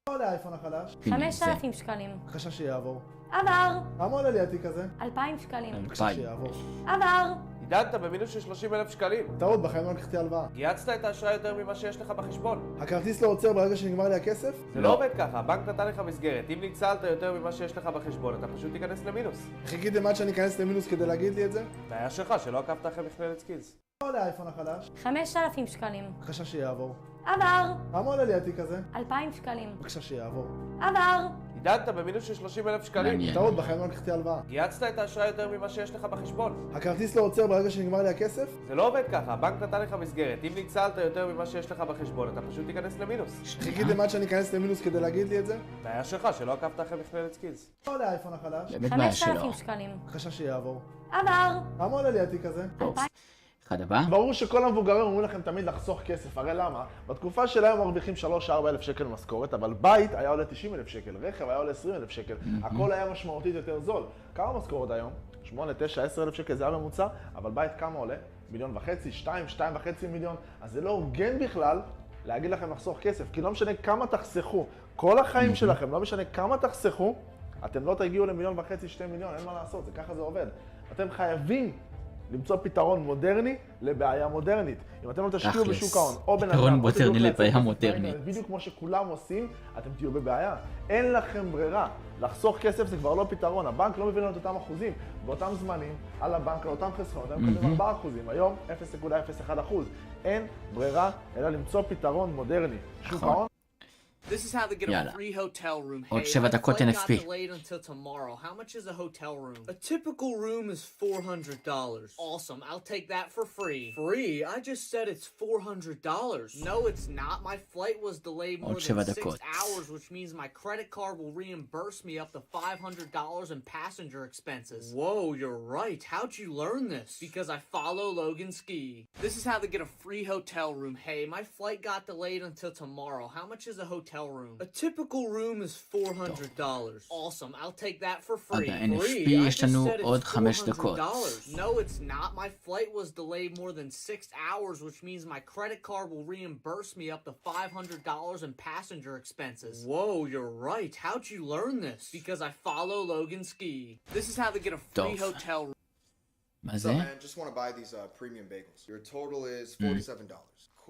עולה האייפון החדש?
5,000 שקלים.
בבקשה שיעבור.
עבר.
כמה עולה לי התיק הזה?
2,000 שקלים.
בבקשה שיעבור.
עבר.
עידנת במינוס של 30,000 שקלים.
טעות, בחיים לא לקחתי הלוואה.
גייצת את האשראי יותר ממה שיש לך בחשבון.
הכרטיס לא עוצר ברגע שנגמר לי הכסף?
זה לא עובד ככה, הבנק נתן לך מסגרת. אם ניצלת יותר ממה שיש לך בחשבון, אתה פשוט תיכנס למינוס.
חיכיתם עד שאני אכנס למינוס כדי להגיד לי את זה?
בעיה שלך שלא עקבת אחרי מכללת סקילס.
כמה עולה האייפון החדש?
5,000 שקלים.
בבקשה שיעבור.
עבר.
כמה עולה לי התיק הזה?
2,000 שקלים.
בבקשה שיעבור.
עבר.
עידנת במינוס של 30,000 שקלים.
טעות, בחיים לא לקחתי הלוואה.
גייצת את האשראי יותר ממה שיש לך בחשבון.
הכרטיס לא עוצר ברגע שנגמר לי הכסף?
זה לא עובד ככה, הבנק נתן לך מסגרת. אם ניצלת יותר ממה שיש לך בחשבון, אתה פשוט תיכנס למינוס.
חיכיתם עד שאני אכנס למינוס כדי להגיד לי את זה?
בעיה שלך שלא עקבת אחרי מכללת סקילס.
כמה עולה האייפון החדש?
5,000 שקלים.
בבקשה שיעבור.
עבר.
כמה עולה לי התיק הזה?
אחד הבא.
ברור שכל המבוגרים אומרים לכם תמיד לחסוך כסף, הרי למה? בתקופה של היום מרוויחים 3-4 אלף שקל משכורת, אבל בית היה עולה 90,000 שקל, רכב היה עולה 20,000 שקל, הכל היה משמעותית יותר זול. כמה משכורת היום? 8, 9, 10 אלף שקל זה היה ממוצע, אבל בית כמה עולה? 1.5 מיליון, 2.5 מיליון, אז זה לא הוגן בכלל להגיד לכם לחסוך כסף, כי לא משנה כמה תחסכו, כל החיים שלכם, לא משנה כמה תחסכו, אתם לא תגיעו ל1.5 מיליון, 2 מיליון, אין מה לעשות, זה ככה זה עובד. אתם חייבים למצוא פתרון מודרני לבעיה מודרנית. אם אתם לא תשקיעו בשוק ההון, או בן אדם,
פתרון מודרני לבעיה מודרנית.
בדיוק כמו שכולם עושים, אתם תהיו בבעיה. אין לכם ברירה. לחסוך כסף זה כבר לא פתרון. הבנק לא מביא לנו את אותם אחוזים. באותם זמנים, על הבנק, על אותם חסכונות, הם מקבלים 4%. היום 0.01%. אין ברירה, אלא למצוא פתרון מודרני. שוק ההון.
This is how to get a free hotel room.
עוד
Hey,
7
my
דקות
flight got
NFP.
delayed until tomorrow. How much is a hotel room? A typical room is $400. Awesome, I'll take that for free. Free? I just said it's $400. No, it's not. My flight was delayed more than 6 hours, which means my credit card will reimburse me up to $500 in passenger expenses. Whoa, you're right. How'd you learn this? Because I follow Logan Ski. This is how to get a free hotel room. Hey, my flight got delayed until tomorrow. How much is a hotel room? A typical room is $400. Awesome, I'll take that for free.
NFP יש לנו עוד 5 דקות.
No, it's not. My flight was delayed more than 6 hours, which means my credit card will reimburse me up to $500 in passenger expenses. Whoa, you're right. How'd you learn this? Because I follow Logan Ski. This is how to get a free hotel room.
What's up,
man? Just want to buy these premium bagels. Your total is $47.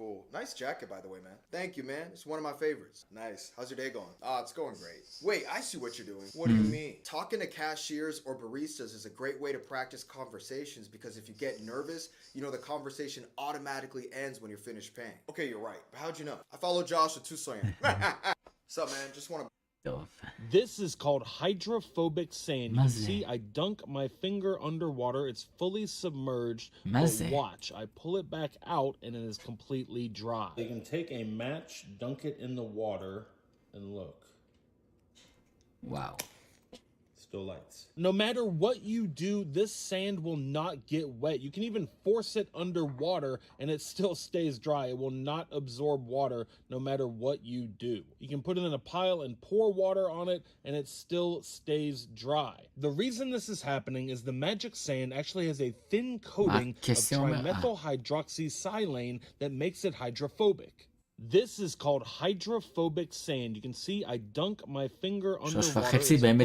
Cool. Nice jacket, by the way, man. Thank you, man. It's one of my favorites. Nice. How's your day going? It's going great. Wait, I see what you're doing. What do you mean? Talking to cashiers or baristas is a great way to practice conversations because if you get nervous, you know the conversation automatically ends when you're finished paying. Okay, you're right. But how'd you know? I follow Josh at Tucson. What's up, man? Just want to...
This is called hydrophobic sand. You can see I dunk my finger underwater. It's fully submerged. But watch, I pull it back out and it is completely dry. You can take a match, dunk it in the water, and look.
Wow.
Still lights. No matter what you do, this sand will not get wet. You can even force it underwater and it still stays dry. It will not absorb water no matter what you do. You can put it in a pile and pour water on it and it still stays dry. The reason this is happening is the magic sand actually has a thin coating of trimethylhydroxysilane that makes it hydrophobic. This is called hydrophobic sand. You can see I dunk my finger underwater. It's fully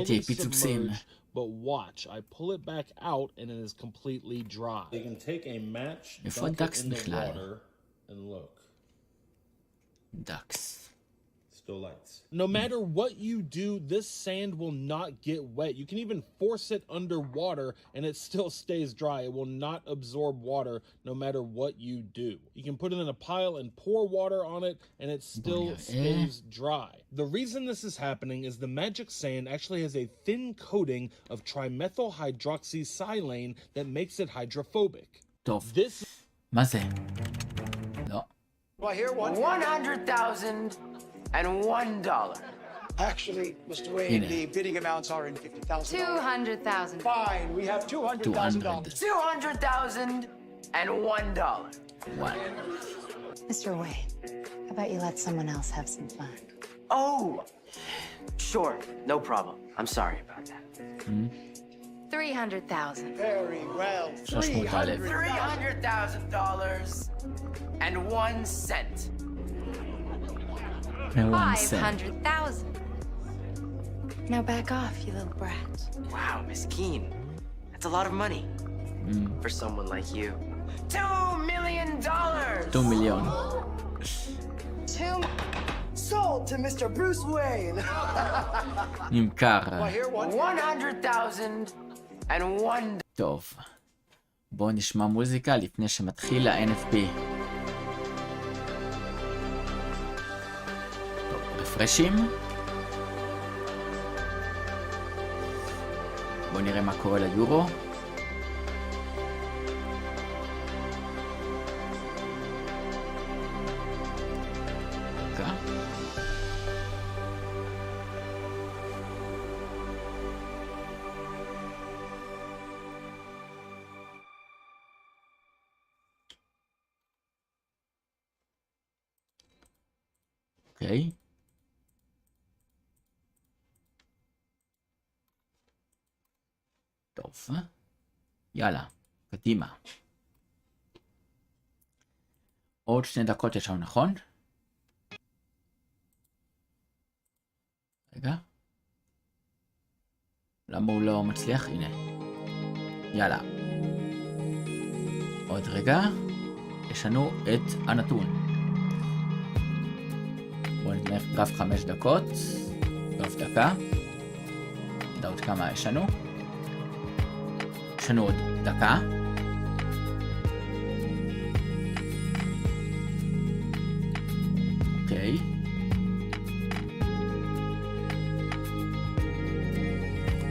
submerged, but watch, I pull it back out and it is completely dry. You can take a match, dunk it in the water, and look.
Ducks.
Still lights. No matter what you do, this sand will not get wet. You can even force it underwater and it still stays dry. It will not absorb water no matter what you do. You can put it in a pile and pour water on it and it still stays dry. The reason this is happening is the magic sand actually has a thin coating of trimethylhydroxysilane that makes it hydrophobic. This...
מה זה? לא.
Well, here $100,000 and $1.
Actually, Mr. Wayne, the bidding amounts are in $50,000.
$200,000.
Fine, we have $200,000.
$200,000 and $1. Mr. Wade, how about you let someone else have some fun? Oh, sure, no problem. I'm sorry about that. 300,000.
Very well.
$300,000 and 1 cent. 500,000. Now back off, you little brat. Wow, Miss Keen. That's a lot of money for someone like you. $2 million.
2 מיליון.
Sold to Mr. Bruce Wayne.
נמכר.
$100,000 and 1.
טוב. בואו נשמע מוזיקה לפני שמתחיל ה-NFP. טוב, רפרשים. בואו נראה מה קורה ליורו. אוקיי. טוב. יאללה, קדימה. עוד 2 דקות יש לנו, נכון? רגע. למה הוא לא מצליח? הנה. יאללה. עוד רגע. יש לנו את הנתון. בואו נדלף גרף 5 דקות. גרף דקה. נדע עוד כמה יש לנו. יש לנו עוד דקה. אוקיי.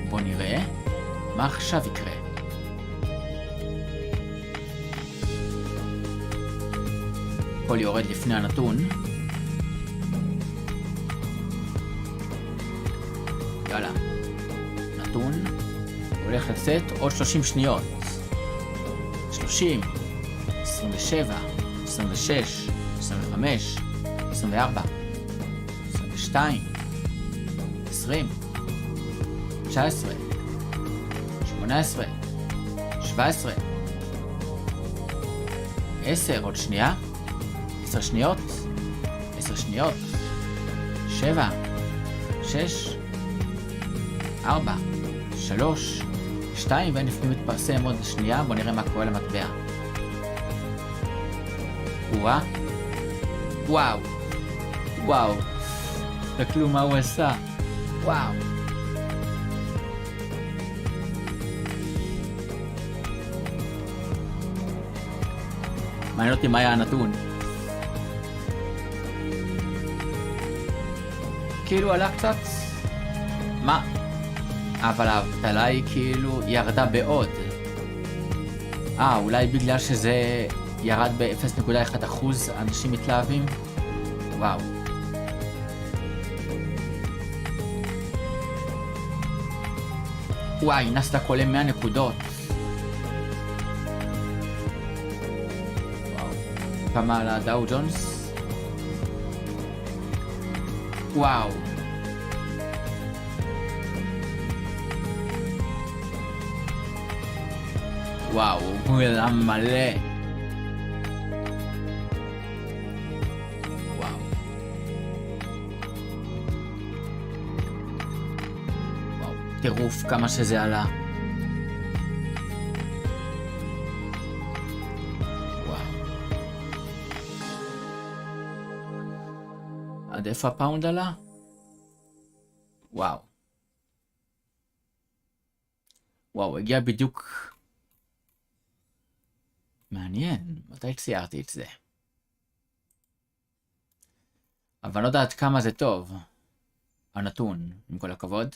בואו נראה מה עכשיו יקרה. הכל יורד לפני הנתון. יאללה. נתון. הולך לצאת עוד 30 שניות. 30, 27, 26, 25, 24, 22, 20, 19, 18, 17, 10, עוד שנייה. 10 שניות. 10 שניות. 7, 6, 4, 3, 2, והנפנים מתפרסם עוד שנייה. בואו נראה מה קורה למטבע. וואה. וואו. וואו. תסתכלו מה הוא עשה. וואו. מעניין אותי מה היה הנתון. כאילו עלה קצת. מה? אבל האבטלה היא כאילו ירדה בעוד. אולי בגלל שזה ירד ב-0.1% אנשים מתלהבים? וואו. וואי, נסדק עולה 100 נקודות. וואו. כמה על הדאו ג'ונס? וואו. וואו, הוא ידע מלא. וואו. וואו, טירוף כמה שזה עלה. וואו. עד איפה הפאונד עלה? וואו. וואו, הגיע בדיוק... מעניין, מתי ציירתי את זה? אבל לא יודעת כמה זה טוב. הנתון, עם כל הכבוד.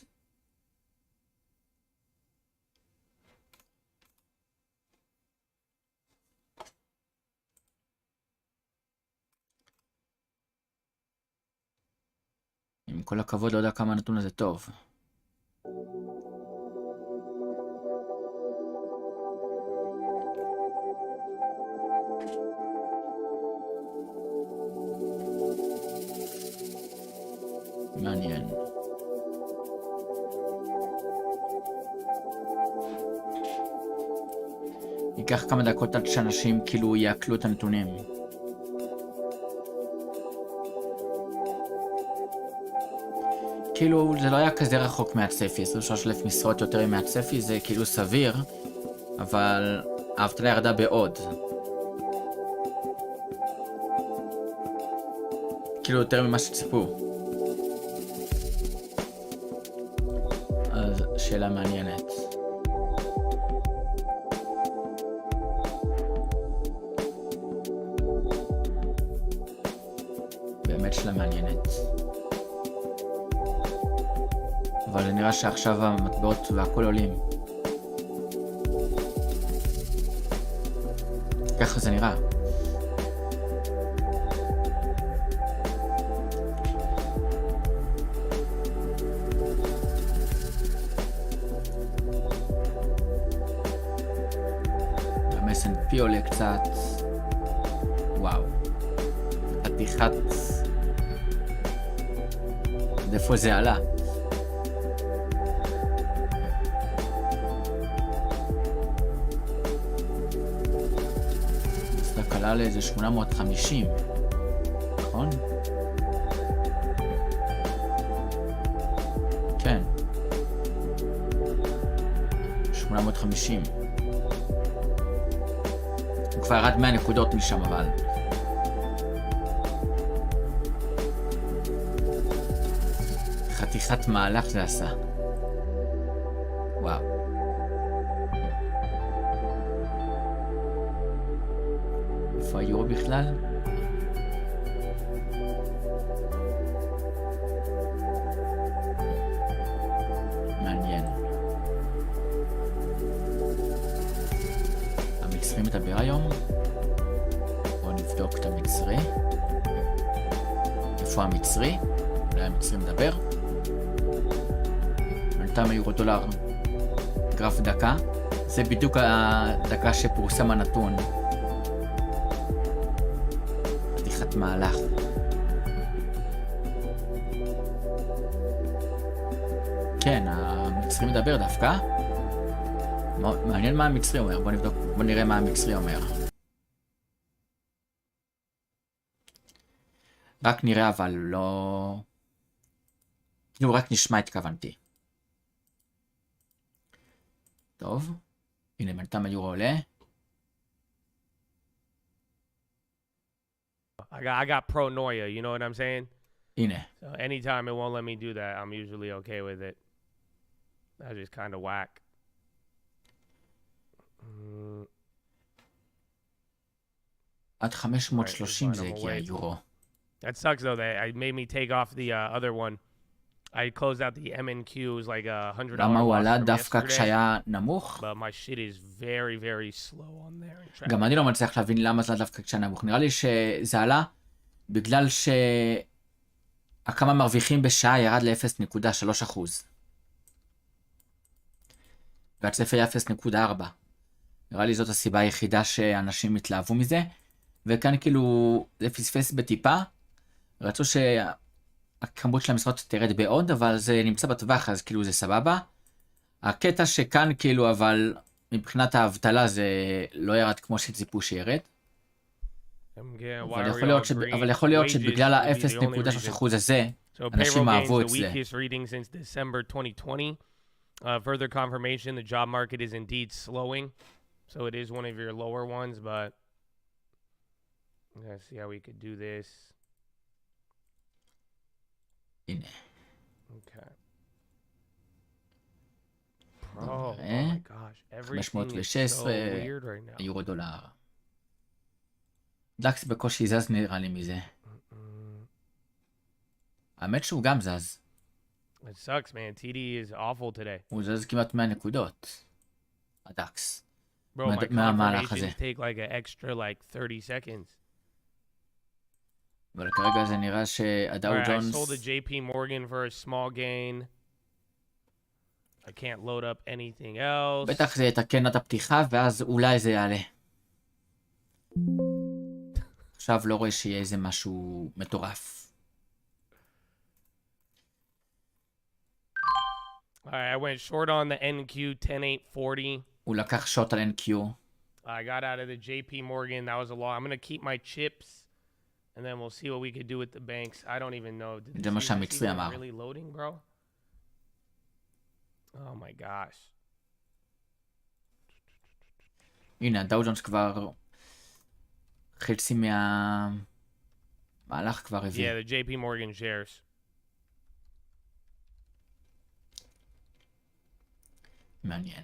עם כל הכבוד, לא יודע כמה הנתון הזה טוב. מעניין. ייקח כמה דקות עד שאנשים כאילו יעקלו את הנתונים. כאילו זה לא היה כזה רחוק מהצפי, 23,000 משרות יותר מהצפי, זה כאילו סביר, אבל האבטלה ירדה בעוד. כאילו יותר ממה שציפו. אז שאלה מעניינת. באמת שאלה מעניינת. אבל זה נראה שעכשיו המטבעות והכל עולים. ככה זה נראה. גם S&P עולה קצת. וואו. חתיכת... עד איפה זה עלה? עלה לאיזה 850, נכון? כן. 850. הוא כבר ירד 100 נקודות משם אבל. חתיכת מהלך זה עשה. וואו. איפה היורו בכלל? מעניין. המצרי מדבר היום? בואו נבדוק את המצרי. איפה המצרי? אולי המצרי מדבר? בינתיים היורו דולר. גרף דקה. זה בדיוק הדקה שפורסם הנתון. מהלך. כן, המצרי מדבר דווקא. מעניין מה המצרי אומר. בוא נבדוק, בוא נראה מה המצרי אומר. רק נראה אבל לא... כאילו רק נשמע התכוונתי. טוב. הנה בינתיים היורו עולה.
I got pronoia, you know what I'm saying?
הנה.
So anytime it won't let me do that, I'm usually okay with it. That's just kind of whack.
עד 530 זה הגיע יורו.
That sucks though, that it made me take off the other one. I closed out the MNQ, it was like $100
למה הוא עלה
loss from
דווקא
yesterday.
כשהיה נמוך?
But my shit is very, very slow on there.
גם אני לא מצליח להבין למה זה דווקא כשהיה נמוך. נראה לי שזה עלה בגלל שהכמה מרוויחים בשעה ירד ל-0.3%. והצפי היה 0.4. נראה לי זאת הסיבה היחידה שאנשים התלהבו מזה. וכאן כאילו זה פספס בטיפה. רצו שהכמות של המשרות תרד בעוד, אבל זה נמצא בטווח, אז כאילו זה סבבה. הקטע שכאן כאילו, אבל מבחינת האבטלה זה לא ירד כמו שציפו שירד. אבל יכול להיות שבגלל ה-0.3% הזה, אנשים אהבו את זה.
Further confirmation, the job market is indeed slowing. So it is one of your lower ones, but let's see how we could do this. Okay. Oh my gosh, everything is so weird right now.
יורו דולר. דקס בקושי זז נראה לי מזה. האמת שהוא גם זז.
It sucks, man. TD is awful today.
הוא זז כמעט 100 נקודות. הדקס.
Bro, my confirmations take like an extra like 30 seconds.
אבל כרגע זה נראה שהדאו ג'ונס...
I sold a JP Morgan for a small gain. I can't load up anything else.
בטח זה יתקן את הפתיחה ואז אולי זה יעלה. עכשיו לא רואה שיהיה איזה משהו מטורף.
I went short on the NQ 10.840.
הוא לקח שוט על NQ.
I got out of the JP Morgan. That was a lot. I'm going to keep my chips, and then we'll see what we could do with the banks. I don't even know. Did
זה מה שהמצרי אמר.
really loading, bro? Oh my gosh.
הנה, הדאו ג'ונס כבר חצי מהמהלך כבר הביא.
Yeah, the JP Morgan shares.
מעניין.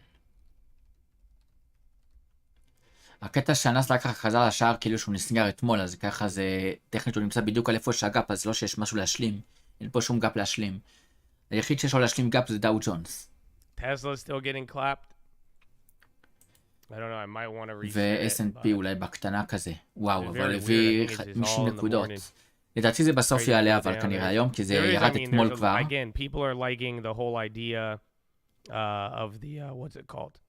הקטע שהנסדק ככה חזר לשער כאילו שהוא נסגר אתמול, אז ככה זה טכנית שהוא נמצא בדיוק על איפה שהגאפ, אז לא שיש משהו להשלים. אין פה שום גאפ להשלים. היחיד שיש לו להשלים גאפ זה דאו ג'ונס.
Tesla still getting clapped. I don't know, I might want to reset
ו-S&P אולי בקטנה כזה. וואו, אבל הביא 50 נקודות. לדעתי זה בסוף יעלה, אבל כנראה היום, כי זה ירד אתמול כבר.
Again, people are liking the whole idea of the, what's it called?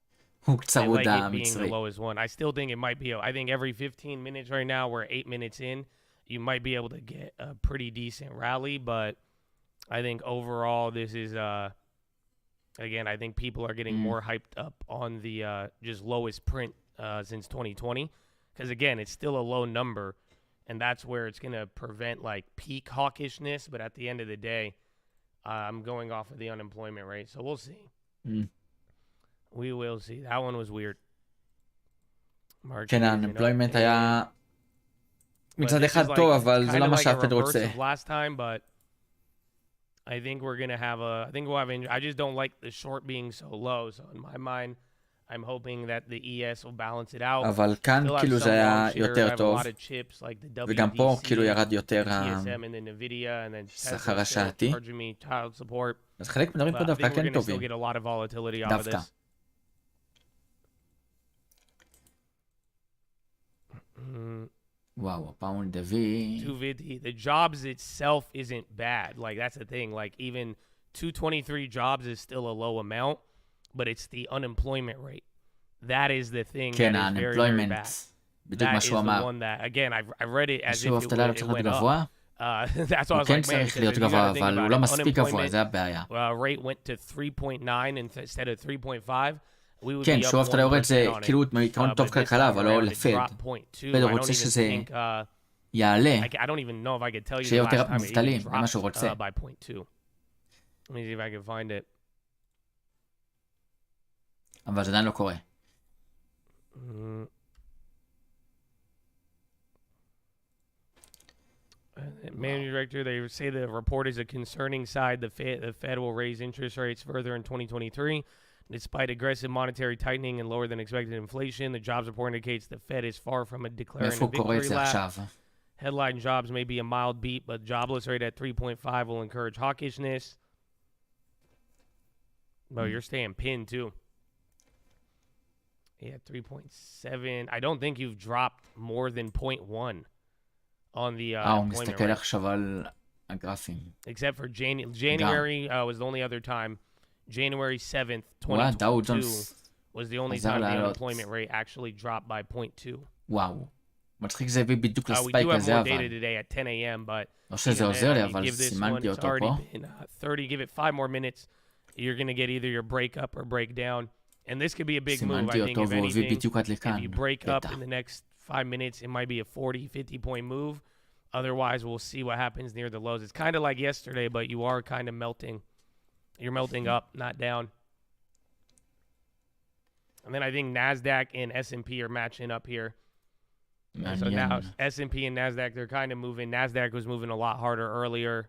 הוא קצרות המצרי.
I still think it might be, I think every 15 minutes right now, we're 8 minutes in, you might be able to get a pretty decent rally, but I think overall this is, again, I think people are getting more hyped up on the just lowest print since 2020, because again, it's still a low number, and that's where it's going to prevent like peak hawkishness, but at the end of the day, I'm going off of the unemployment rate, so we'll see. We will see. That one was weird.
כן, ה-unemployment היה מצד אחד טוב, אבל זה לא מה שהפד רוצה.
I think we're going to have I think we'll have, I just don't like the short being so low, so in my mind, I'm hoping that the ES will balance it out.
אבל כאן כאילו זה היה יותר טוב, וגם פה כאילו ירד יותר השכר השעתי. אז חלק מדברים פה דווקא כן טובים. דווקא. Wow, pound the V.
250. The jobs itself isn't bad. Like, that's the thing. Like, even 223 jobs is still a low amount, but it's the unemployment rate. That is the thing that is very, very bad. That is the one that, again, I've read it as if it went up. That's why I was like, man, because if you got to think about it, unemployment rate went to 3.9 instead of 3.5.
כן, שוב אבטלה יורד זה כאילו מעיקרון טוב כלכלה, אבל לא לפד. פד רוצה שזה יעלה, שיהיה יותר מובטלים, זה מה שהוא רוצה. אבל זה עדיין לא קורה.
Managing director, they say the report is a concerning side. The Fed will raise interest rates further in 2023. Despite aggressive monetary tightening and lower than expected inflation, the jobs report indicates the Fed is far from declaring a victory lap. Headline jobs may be a mild beat, but jobless rate at 3.5 will encourage hawkishness. Well, you're staying pinned too. Yeah, 3.7. I don't think you've dropped more than 0.1 on the employment rate. Except for January was the only other time. January 7th, 2022 was the only time the unemployment rate actually dropped by 0.2.
וואו. מצחיק זה הביא בדיוק לספייק הזה, אבל...
We do have more data today at 10 a.m., but...
לא שזה עוזר לי, אבל סימנתי אותו פה.
30, give it 5 more minutes, you're going to get either your break up or break down. And this could be a big move, I think, if anything. If you break up in the next 5 minutes, it might be a 40, 50-point move. Otherwise, we'll see what happens near the lows. It's kind of like yesterday, but you are kind of melting. You're melting up, not down. And then I think NASDAQ and S&P are matching up here. So now S&P and NASDAQ, they're kind of moving. NASDAQ was moving a lot harder earlier.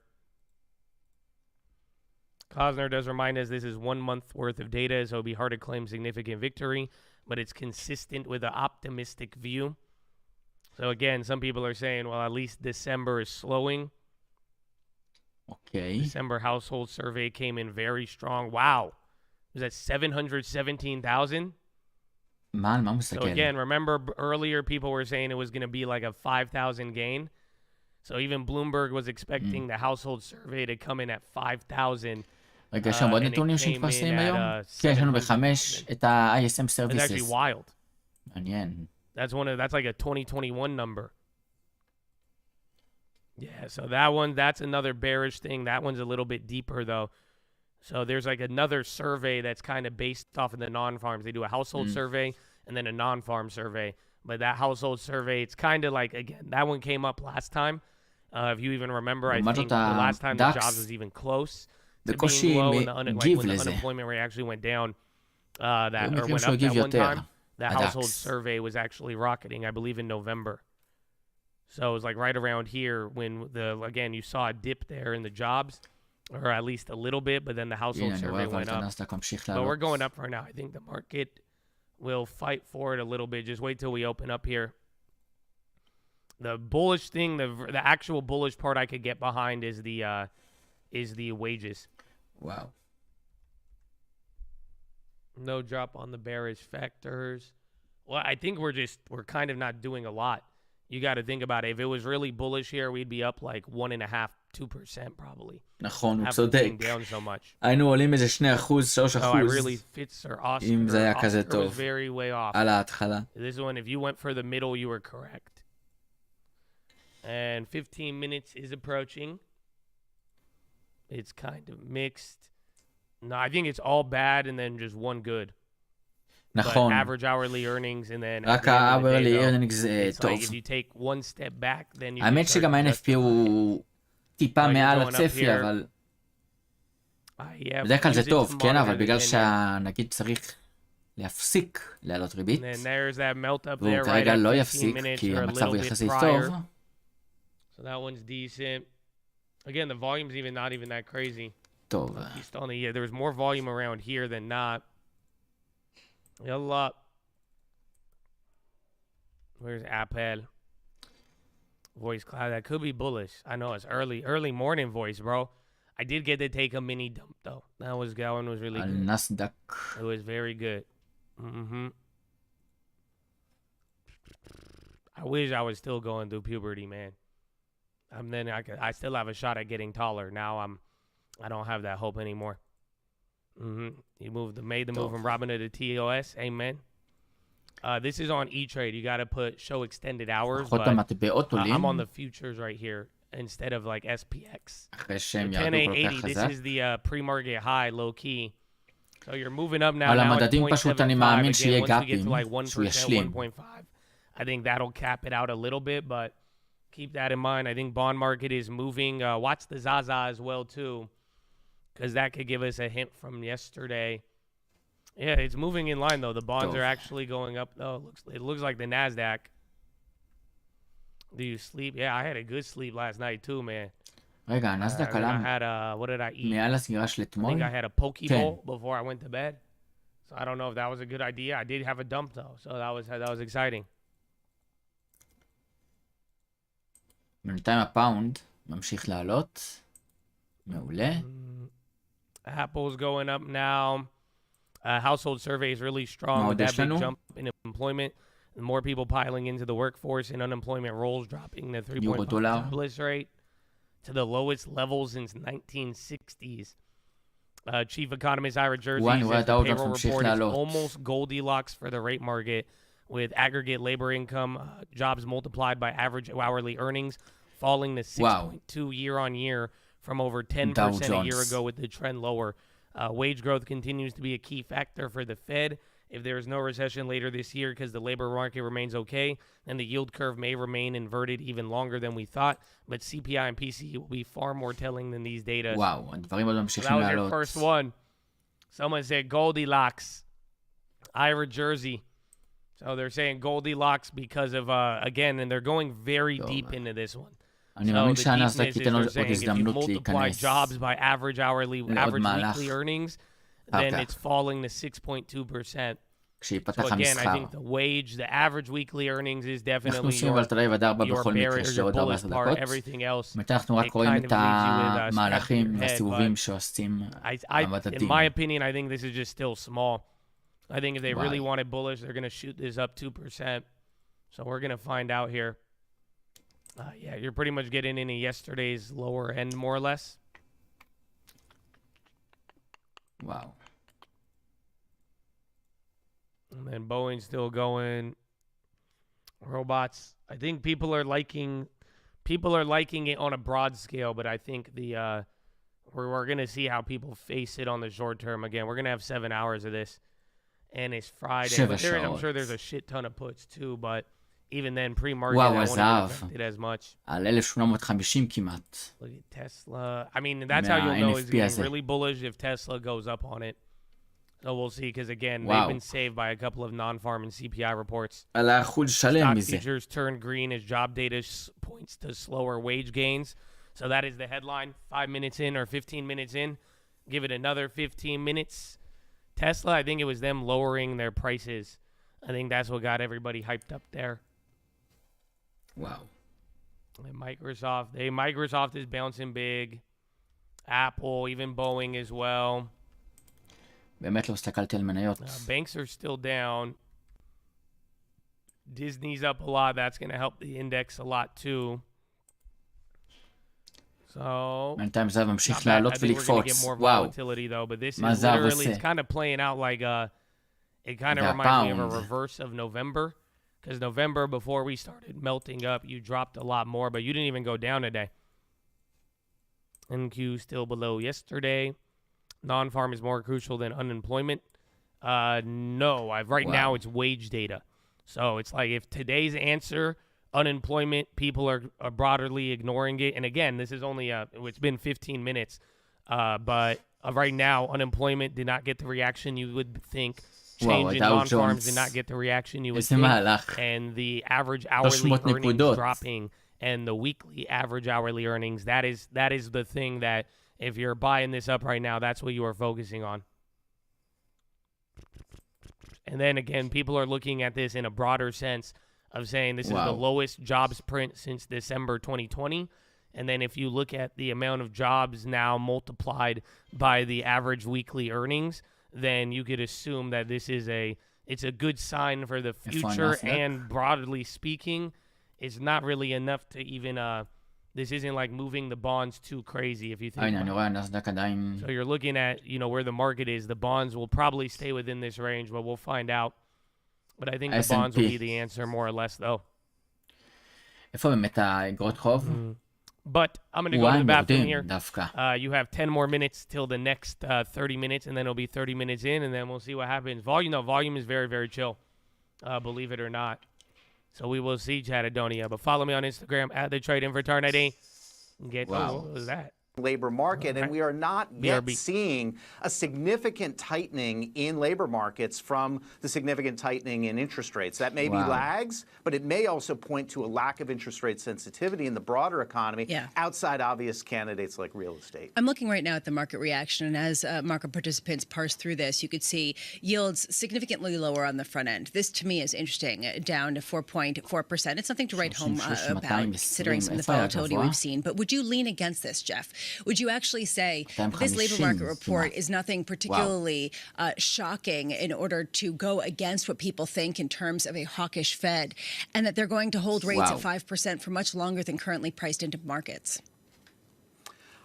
Cosner does remind us this is 1 month worth of data, so it'll be hard to claim significant victory, but it's consistent with an optimistic view. So again, some people are saying, well, at least December is slowing.
Okay.
December household survey came in very strong. Wow. Was that 717,000? So again, remember earlier people were saying it was going to be like a 5,000 gain. So even Bloomberg was expecting the household survey to come in at 5,000.
רגע, יש שם עוד נתונים שמתפרסמים היום? כן, יש לנו ב-5 את ה-ISM Services.
It's actually wild.
מעניין.
That's like a 2021 number. Yeah, so that's another bearish thing. That one's a little bit deeper, though. So there's like another survey that's kind of based off of the non-farms. They do a household survey and then a non-farm survey. But that household survey, it's kind of like, again, that one came up last time. If you even remember, I think the last time the jobs was even close to being low, and when the unemployment rate actually went down, went up that one time, the household survey was actually rocketing, I believe, in November. So it was like right around here when again, you saw a dip there in the jobs, or at least a little bit, but then the household survey went up. But we're going up right now. I think the market will fight for it a little bit. Just wait till we open up here. The bullish thing, the actual bullish part I could get behind is the wages.
Wow.
No drop on the bearish factors. Well, I think we're kind of not doing a lot. You got to think about it. If it was really bullish here, we'd be up like 1.5%, 2% probably.
נכון, הוא צודק.
Down so much.
היינו עולים איזה 2%, 3%.
Oh, I really fits or Oscar.
אם זה היה כזה
Oscar
טוב.
was very way off.
על ההתחלה.
This one, if you went for the middle, you were correct. And 15 minutes is approaching. It's kind of mixed. No, I think it's all bad and then just one good.
נכון.
But average hourly earnings and then
רק ה-hourly earnings זה טוב.
Like if you take one step back, then you
האמת שגם ה-NFP הוא טיפה מעל הצפי, אבל בדרך כלל זה טוב, כן, אבל בגלל שנגיד צריך להפסיק לעלות ריבית, והוא כרגע לא יפסיק, כי המצב הוא יחסית טוב.
So that one's decent. Again, the volume's not even that crazy.
טוב.
There was more volume around here than not. Yalla. Where's Apple? Voice cloud. That could be bullish. I know it's early morning voice, bro. I did get to take a mini dump though. That one was really good.
Nasdaq.
It was very good. I wish I was still going through puberty, man. Then I still have a shot at getting taller. Now I don't have that hope anymore. You made the move from Robin to TOS. Amen. This is on E-Trade. You got to show extended hours. But I'm on the futures right here instead of like SPX. 10.80. This is the pre-market high, low key. So you're moving up now. Now it's 0.75 again. Once we get to like 1%, 1.5, I think that'll cap it out a little bit. But keep that in mind. I think bond market is moving. Watch the Zaza as well too, because that could give us a hint from yesterday. Yeah, it's moving in line though. The bonds are actually going up though. It looks like the Nasdaq. Do you sleep? Yeah, I had a good sleep last night too, man.
רגע, הנסדק עלה
what did I eat?
מעל הסגירה של
I
אתמול?
think I had a poke bowl before I went to bed. So I don't know if that was a good idea. I did have a dump though, so that was exciting.
בינתיים הפאונד ממשיך לעלות. מעולה.
Apple's going up now. Household survey is really strong with that big jump in employment. The more people piling into the workforce and unemployment rolls dropping the 3.5 jobless rate to the lowest level since 1960s. Chief economist Ira Jersey says the payroll report is almost Goldilocks for the rate market, with aggregate labor income, jobs multiplied by average hourly earnings, falling to 6.2 year on year from over 10% a year ago, with the trend lower. Wage growth continues to be a key factor for the Fed. If there is no recession later this year because the labor market remains okay, then the yield curve may remain inverted even longer than we thought. But CPI and PCE will be far more telling than these data.
Wow, הדברים עוד ממשיכים
לעלות.
לעלות.
That was your first one. Someone said Goldilocks. Ira Jersey. So they're saying Goldilocks because of, again, and they're going very deep into this one.
אני מאמין שהנסדק ייתן עוד הזדמנות
if you multiply
להיכנס.
jobs by average weekly earnings, then it's falling to 6.2%.
כשיפתח
So again, I
המסחר.
think the average weekly earnings is
אנחנו
definitely
עושים אבל תלוי ודארבה
your
בכל מקרה
bearish
של
or
עוד 4
bullish part.
דקות.
Everything else,
מתי אנחנו רק
it
רואים
kind
את
of leaves you with
המהלכים
scratching your head,
והסיבובים
but
שעושים
in
המדדים.
my opinion, I think this is just still small. I think if they really wanted bullish, they're going to shoot this up 2%. So we're going to find out here. Yeah, you're pretty much getting into yesterday's lower end, more or less.
Wow.
And then Boeing's still going. Robots. I think people are liking it on a broad scale, but I think the we're going to see how people face it on the short term. Again, we're going to have 7 hours of this, and it's Friday. But I'm sure there's a shit ton of puts too, but even then, pre-market, I won't affect it as much.
על 1850 כמעט.
Look at Tesla. I mean, that's how you'll know it's getting really bullish if Tesla goes up on it. So we'll see, because again, they've been saved by a couple of non-farm and CPI reports. Stock futures turn green as job data points to slower wage gains. So that is the headline. 5 minutes in or 15 minutes in. Give it another 15 minutes. Tesla, I think it was them lowering their prices. I think that's what got everybody hyped up there.
Wow.
And Microsoft is bouncing big. Apple, even Boeing as well.
באמת לא הסתכלתי על מניות.
Banks are still down. Disney's up a lot. That's going to help the index a lot too. So,
בינתיים זה ממשיך לעלות ולקפוץ. וואו. מה זה עושה?
It's kind of playing out like it kind of reminds me of a reverse of November. Because November, before we started melting up, you dropped a lot more, but you didn't even go down today. NQ still below yesterday. Non-farm is more crucial than unemployment. No, right now it's wage data. So it's like if today's answer, unemployment, people are broadly ignoring it. And again, this is only, it's been 15 minutes. But right now, unemployment did not get the reaction you would think. Change in non-farms did not get the reaction you would think. And the average hourly earnings dropping and the weekly average hourly earnings, that is the thing that if you're buying this up right now, that's what you are focusing on. And then again, people are looking at this in a broader sense of saying this is the lowest jobs print since December 2020. And then if you look at the amount of jobs now multiplied by the average weekly earnings, then you could assume that it's a good sign for the future. And broadly speaking, it's not really enough to even this isn't like moving the bonds too crazy if you think about it. So you're looking at, where the market is. The bonds will probably stay within this range, but we'll find out. But I think the bonds will be the answer more or less though.
איפה באמת האגרות חוב?
But I'm going to go to the bathroom here. You have 10 more minutes till the next 30 minutes, and then it'll be 30 minutes in, and then we'll see what happens. Volume is very, very chill, believe it or not. So we will see, Chatadonia. But follow me on Instagram at the Trade Infraternity. What was that?
Labor market, and we are not yet seeing a significant tightening in labor markets from the significant tightening in interest rates. That may be lags, but it may also point to a lack of interest rate sensitivity in the broader economy outside obvious candidates like real estate.
I'm looking right now at the market reaction, and as market participants parse through this, you could see yields significantly lower on the front end. This to me is interesting, down to 4.4%. It's something to write home about, considering some of the volatility we've seen. But would you lean against this, Jeff? Would you actually say this labor market report is nothing particularly shocking in order to go against what people think in terms of a hawkish Fed, and that they're going to hold rates at 5% for much longer than currently priced into markets?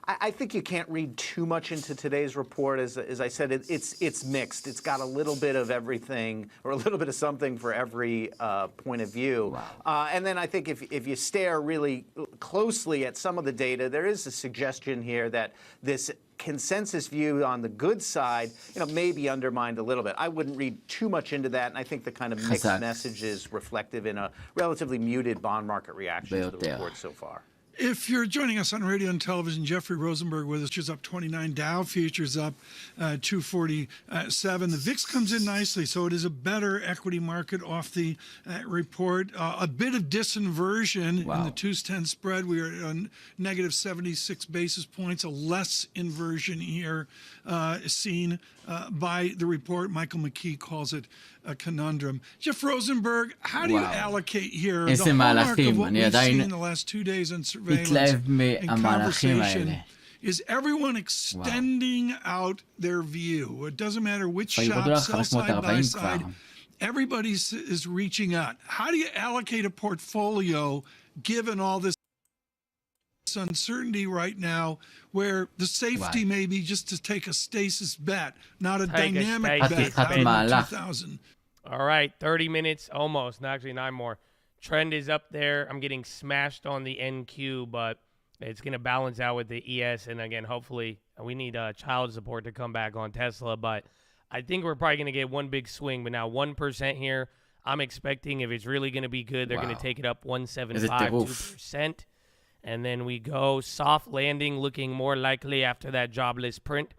I think you can't read too much into today's report. As I said, it's mixed. It's got a little bit of everything, or a little bit of something for every point of view. And then I think if you stare really closely at some of the data, there is a suggestion here that this consensus view on the good side, may be undermined a little bit. I wouldn't read too much into that, and I think the kind of mixed message is reflective in a relatively muted bond market reaction to the report so far.
If you're joining us on radio and television, Jeffrey Rosenberg with us. Futures up 29, Dow futures up 247. The VIX comes in nicely, so it is a better equity market off the report. A bit of disinversion in the 2-10 spread. We are on negative 76 basis points. A less inversion here seen by the report. Michael McKee calls it a conundrum. Jeff Rosenberg, how do you allocate here the hallmark of what we've seen in the last 2 days on surveillance and conversation? Is everyone extending out their view? It doesn't matter which shop, sell side, buy side. Everybody is reaching out. How do you allocate a portfolio given all this uncertainty right now, where the safety may be just to take a stasis bet, not a dynamic bet out of 2000?
All right, 30 minutes almost, actually 9 more. Trend is up there. I'm getting smashed on the NQ, but It's going to balance out with the ES, and again, hopefully, we need child support to come back on Tesla, but I think we're probably going to get one big swing, but now 1% here, I'm expecting if it's really going to be good, they're going to take it up 1.75, 2%, and then we go soft landing, looking more likely after that jobless print.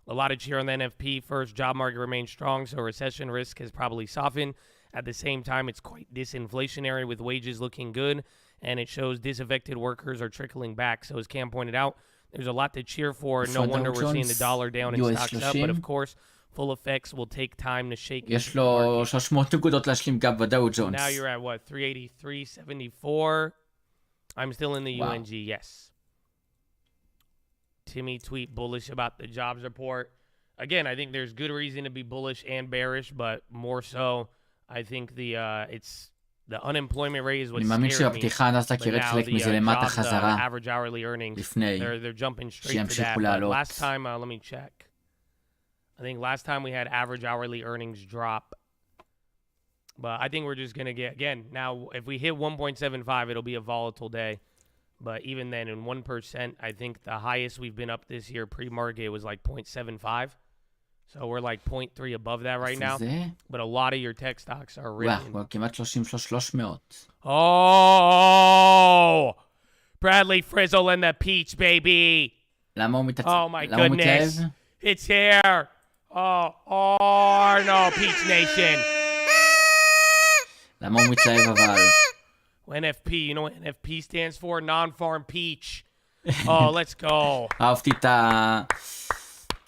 A lot of cheer on the NFP. First, job market remains strong, so recession risk has probably softened. At the same time, it's quite disinflationary with wages looking good, and it shows disaffected workers are trickling back. So as Cam pointed out, there's a lot to cheer for. No wonder we're seeing the dollar down and stocks up, but of course, full effects will take time to shake.
יש לו 300 נקודות להשלים גב בדאו ג'ונס.
Now you're at what, 383.74? I'm still in the UNG, yes. Timmy tweet bullish about the jobs report. Again, I think there's good reason to be bullish and bearish, but more so, I think the unemployment rate is what scares me. But now the average hourly earnings, they're jumping straight to that. But last time, let me check. I think last time we had average hourly earnings drop. But I think we're just going to get, again, now if we hit 1.75, it'll be a volatile day. But even then, in 1%, I think the highest we've been up this year pre-market was like 0.75. So we're like 0.3 above that right now. But a lot of your tech stocks are written.
וואו, כמעט 300.
Oh! Bradley Frizzle and the Peach, baby!
למה הוא מתעצבן?
Oh my goodness. It's here! Oh, no, Peach Nation!
למה הוא מתלהב אבל?
NFP, you know what NFP stands for? Non-farm peach. Oh, let's go.
אהבתי את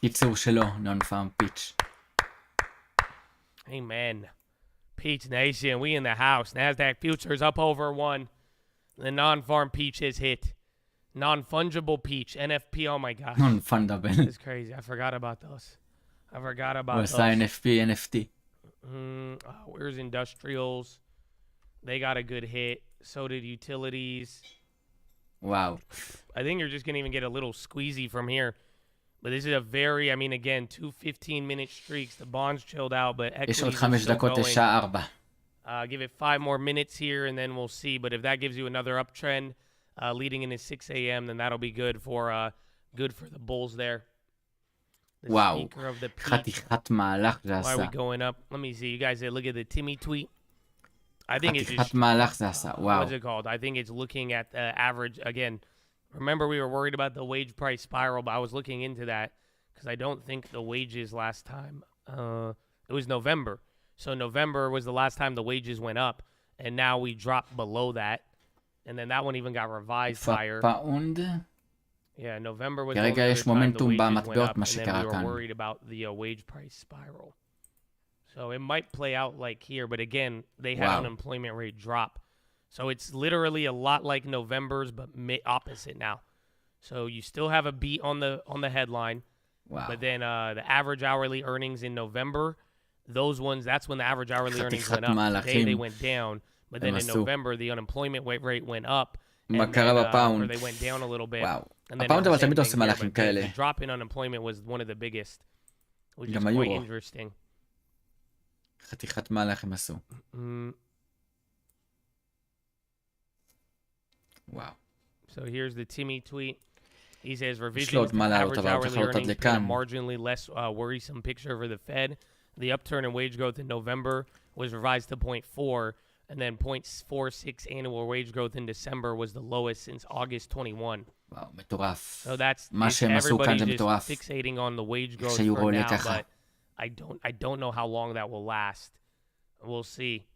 הקיצור שלו, non-farm peach.
Amen. Peach Nation, we in the house. NASDAQ futures up over 1. The non-farm peach has hit. Non-fungible peach, NFP, oh my gosh.
Non-fundable.
It's crazy. I forgot about those.
הוא עשה NFP, NFT.
Where's industrials? They got a good hit. So did utilities.
Wow.
I think you're just going to even get a little squeezy from here. But this is a very, I mean, again, 2 15-minute streaks. The bonds chilled out, but equities are still going. Give it 5 more minutes here, and then we'll see. But if that gives you another uptrend leading into 6 a.m., then that'll be good for the bulls there. The
wow. חתיכת מהלך זה עשה.
Why are we going up? Let me see. You guys look at the Timmy tweet. I think it's just,
wow.
What's it called? I think it's looking at the average. Again, remember we were worried about the wage price spiral, but I was looking into that because I don't think the wages last time, it was November. So November was the last time the wages went up, and now we dropped below that. And then that one even got revised higher. Yeah, November was the time the wages went up, and then we were worried about the wage price spiral. So it might play out like here, but again, they had unemployment rate drop. So it's literally a lot like November's, but opposite now. So you still have a beat on the headline, but then the average hourly earnings in November, those ones, that's when the average hourly earnings went up. Today they went down, but then in November the unemployment rate went up, and then, or they went down a little bit. And then the drop in unemployment was one of the biggest, which is quite interesting.
חתיכת מהלך הם עשו.
Wow. So here's the Timmy tweet. He says revisions to average hourly earnings paint a marginally less worrisome picture for the Fed. The upturn in wage growth in November was revised to 0.4, and then 0.46 annual wage growth in December was the lowest since August 21.
Wow, מטורף.
So that's
everybody just
fixating on the wage growth for now, but I don't know how long that will last. We'll see.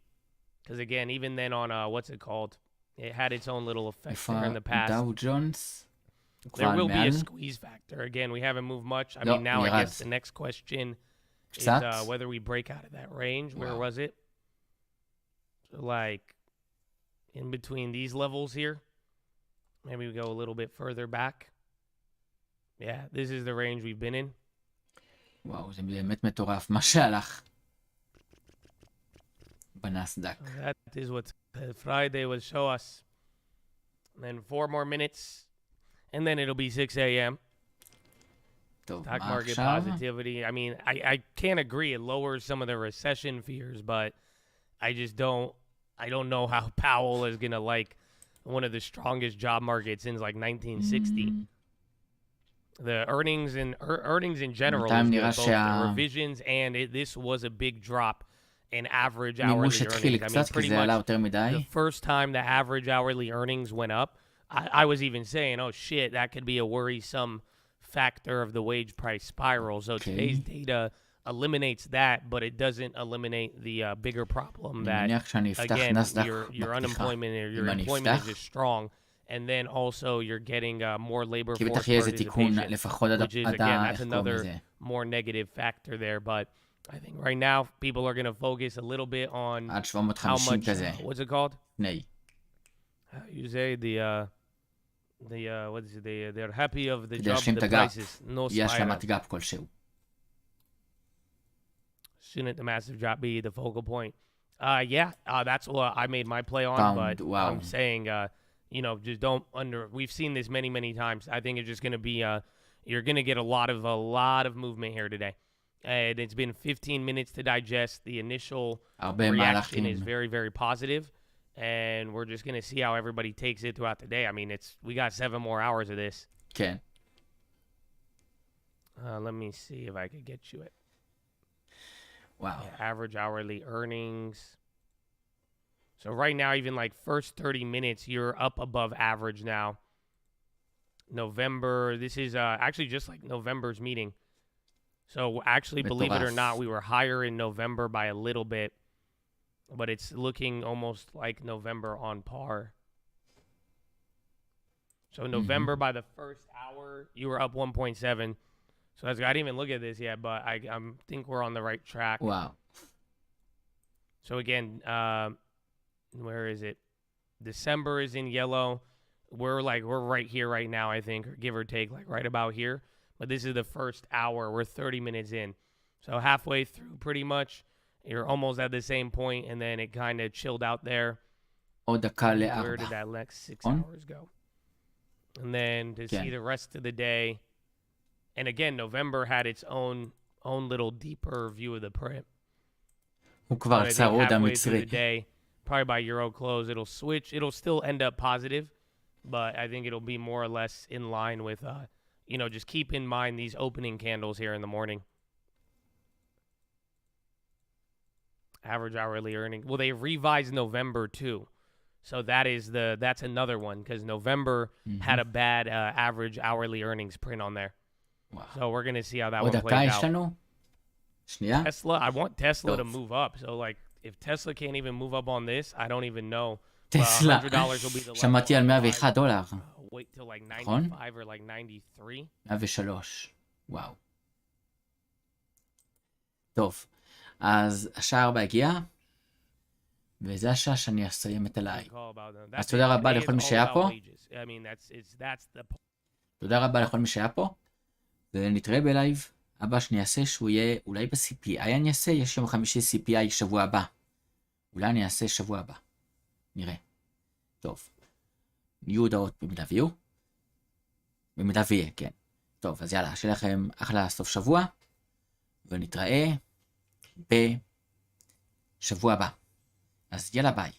Because again, even then on what's it called? It had its own little effect there in the past.
Dow Jones.
There will be a squeeze factor. Again, we haven't moved much. I mean, now I guess the next question is whether we break out of that range. Where was it? So like in between these levels here. Maybe we go a little bit further back. Yeah, this is the range we've been in.
וואו, זה באמת מטורף, מה שהלך בנסדק.
That is what Friday will show us. And then 4 more minutes, and then it'll be 6 a.m.
טוב,
Stock
מה
market
עכשיו?
positivity. I mean, I can't agree. It lowers some of the recession fears, but I just don't know how Powell is going to one of the strongest job markets since like 1960. The earnings in general is good, both the revisions and this was a big drop in average hourly earnings. I mean, pretty much the first time the average hourly earnings went up, I was even saying, oh shit, that could be a worrisome factor of the wage price spiral. So today's data eliminates that, but it doesn't eliminate the bigger problem that, again, your unemployment or your employment is just strong. And then also you're getting more labor force participation, which is, again, that's another more negative factor there. But I think right now people are going to focus a little bit on how much, what's it called? How you say what is it? They're happy of the job, the prices, no spiral. Shouldn't the massive drop be the focal point? That's what I made my play on, but I'm saying, just don't we've seen this many times. I think it's just going to be, you're going to get a lot of movement here today. And it's been 15 minutes to digest. The initial reaction is very, very positive. And we're just going to see how everybody takes it throughout the day. I mean, we got 7 more hours of this.
Okay.
Let me see if I could get you it.
Wow.
Yeah, average hourly earnings. So right now, even like first 30 minutes, you're up above average now. November, this is actually just like November's meeting. So actually, believe it or not, we were higher in November by a little bit. But it's looking almost like November on par. So November, by the first hour, you were up 1.7. So I didn't even look at this yet, but I think we're on the right track.
Wow.
So again, where is it? December is in yellow. We're right here right now, I think, or give or take, like right about here. But this is the first hour. We're 30 minutes in. So halfway through, pretty much. You're almost at the same point, and then it kind of chilled out there. Where did that next 6 hours go? And then to see the rest of the day. And again, November had its own little deeper view of the print. Halfway through the day, probably by Euro close, it'll switch. It'll still end up positive, but I think it'll be more or less in line with, just keep in mind these opening candles here in the morning. Average hourly earning. Well, they revised November too. So that's another one because November had a bad average hourly earnings print on there. Wow. So we're going to see how that one plays out. Tesla, I want Tesla to move up. So if Tesla can't even move up on this, I don't even know.
Tesla.
$100 will be the
שמעתי על $101.
Wait till like 95 or like 93.
103. וואו. טוב. אז השעה 4 הגיעה, וזה השעה שאני אסיים את הלייב. אז תודה רבה לכל מי שהיה פה. תודה רבה לכל מי שהיה פה, ונתראה בלייב הבא שאני אעשה, שהוא יהיה אולי ב-CPI אני אעשה, יש יום חמישי CPI שבוע הבא. אולי אני אעשה שבוע הבא. נראה. טוב. יהיו הודעות במידה ויהיו. במידה ויהיה, כן. טוב, אז יאללה, שיהיה לכם אחלה סוף שבוע, ונתראה בשבוע הבא. אז יאללה ביי.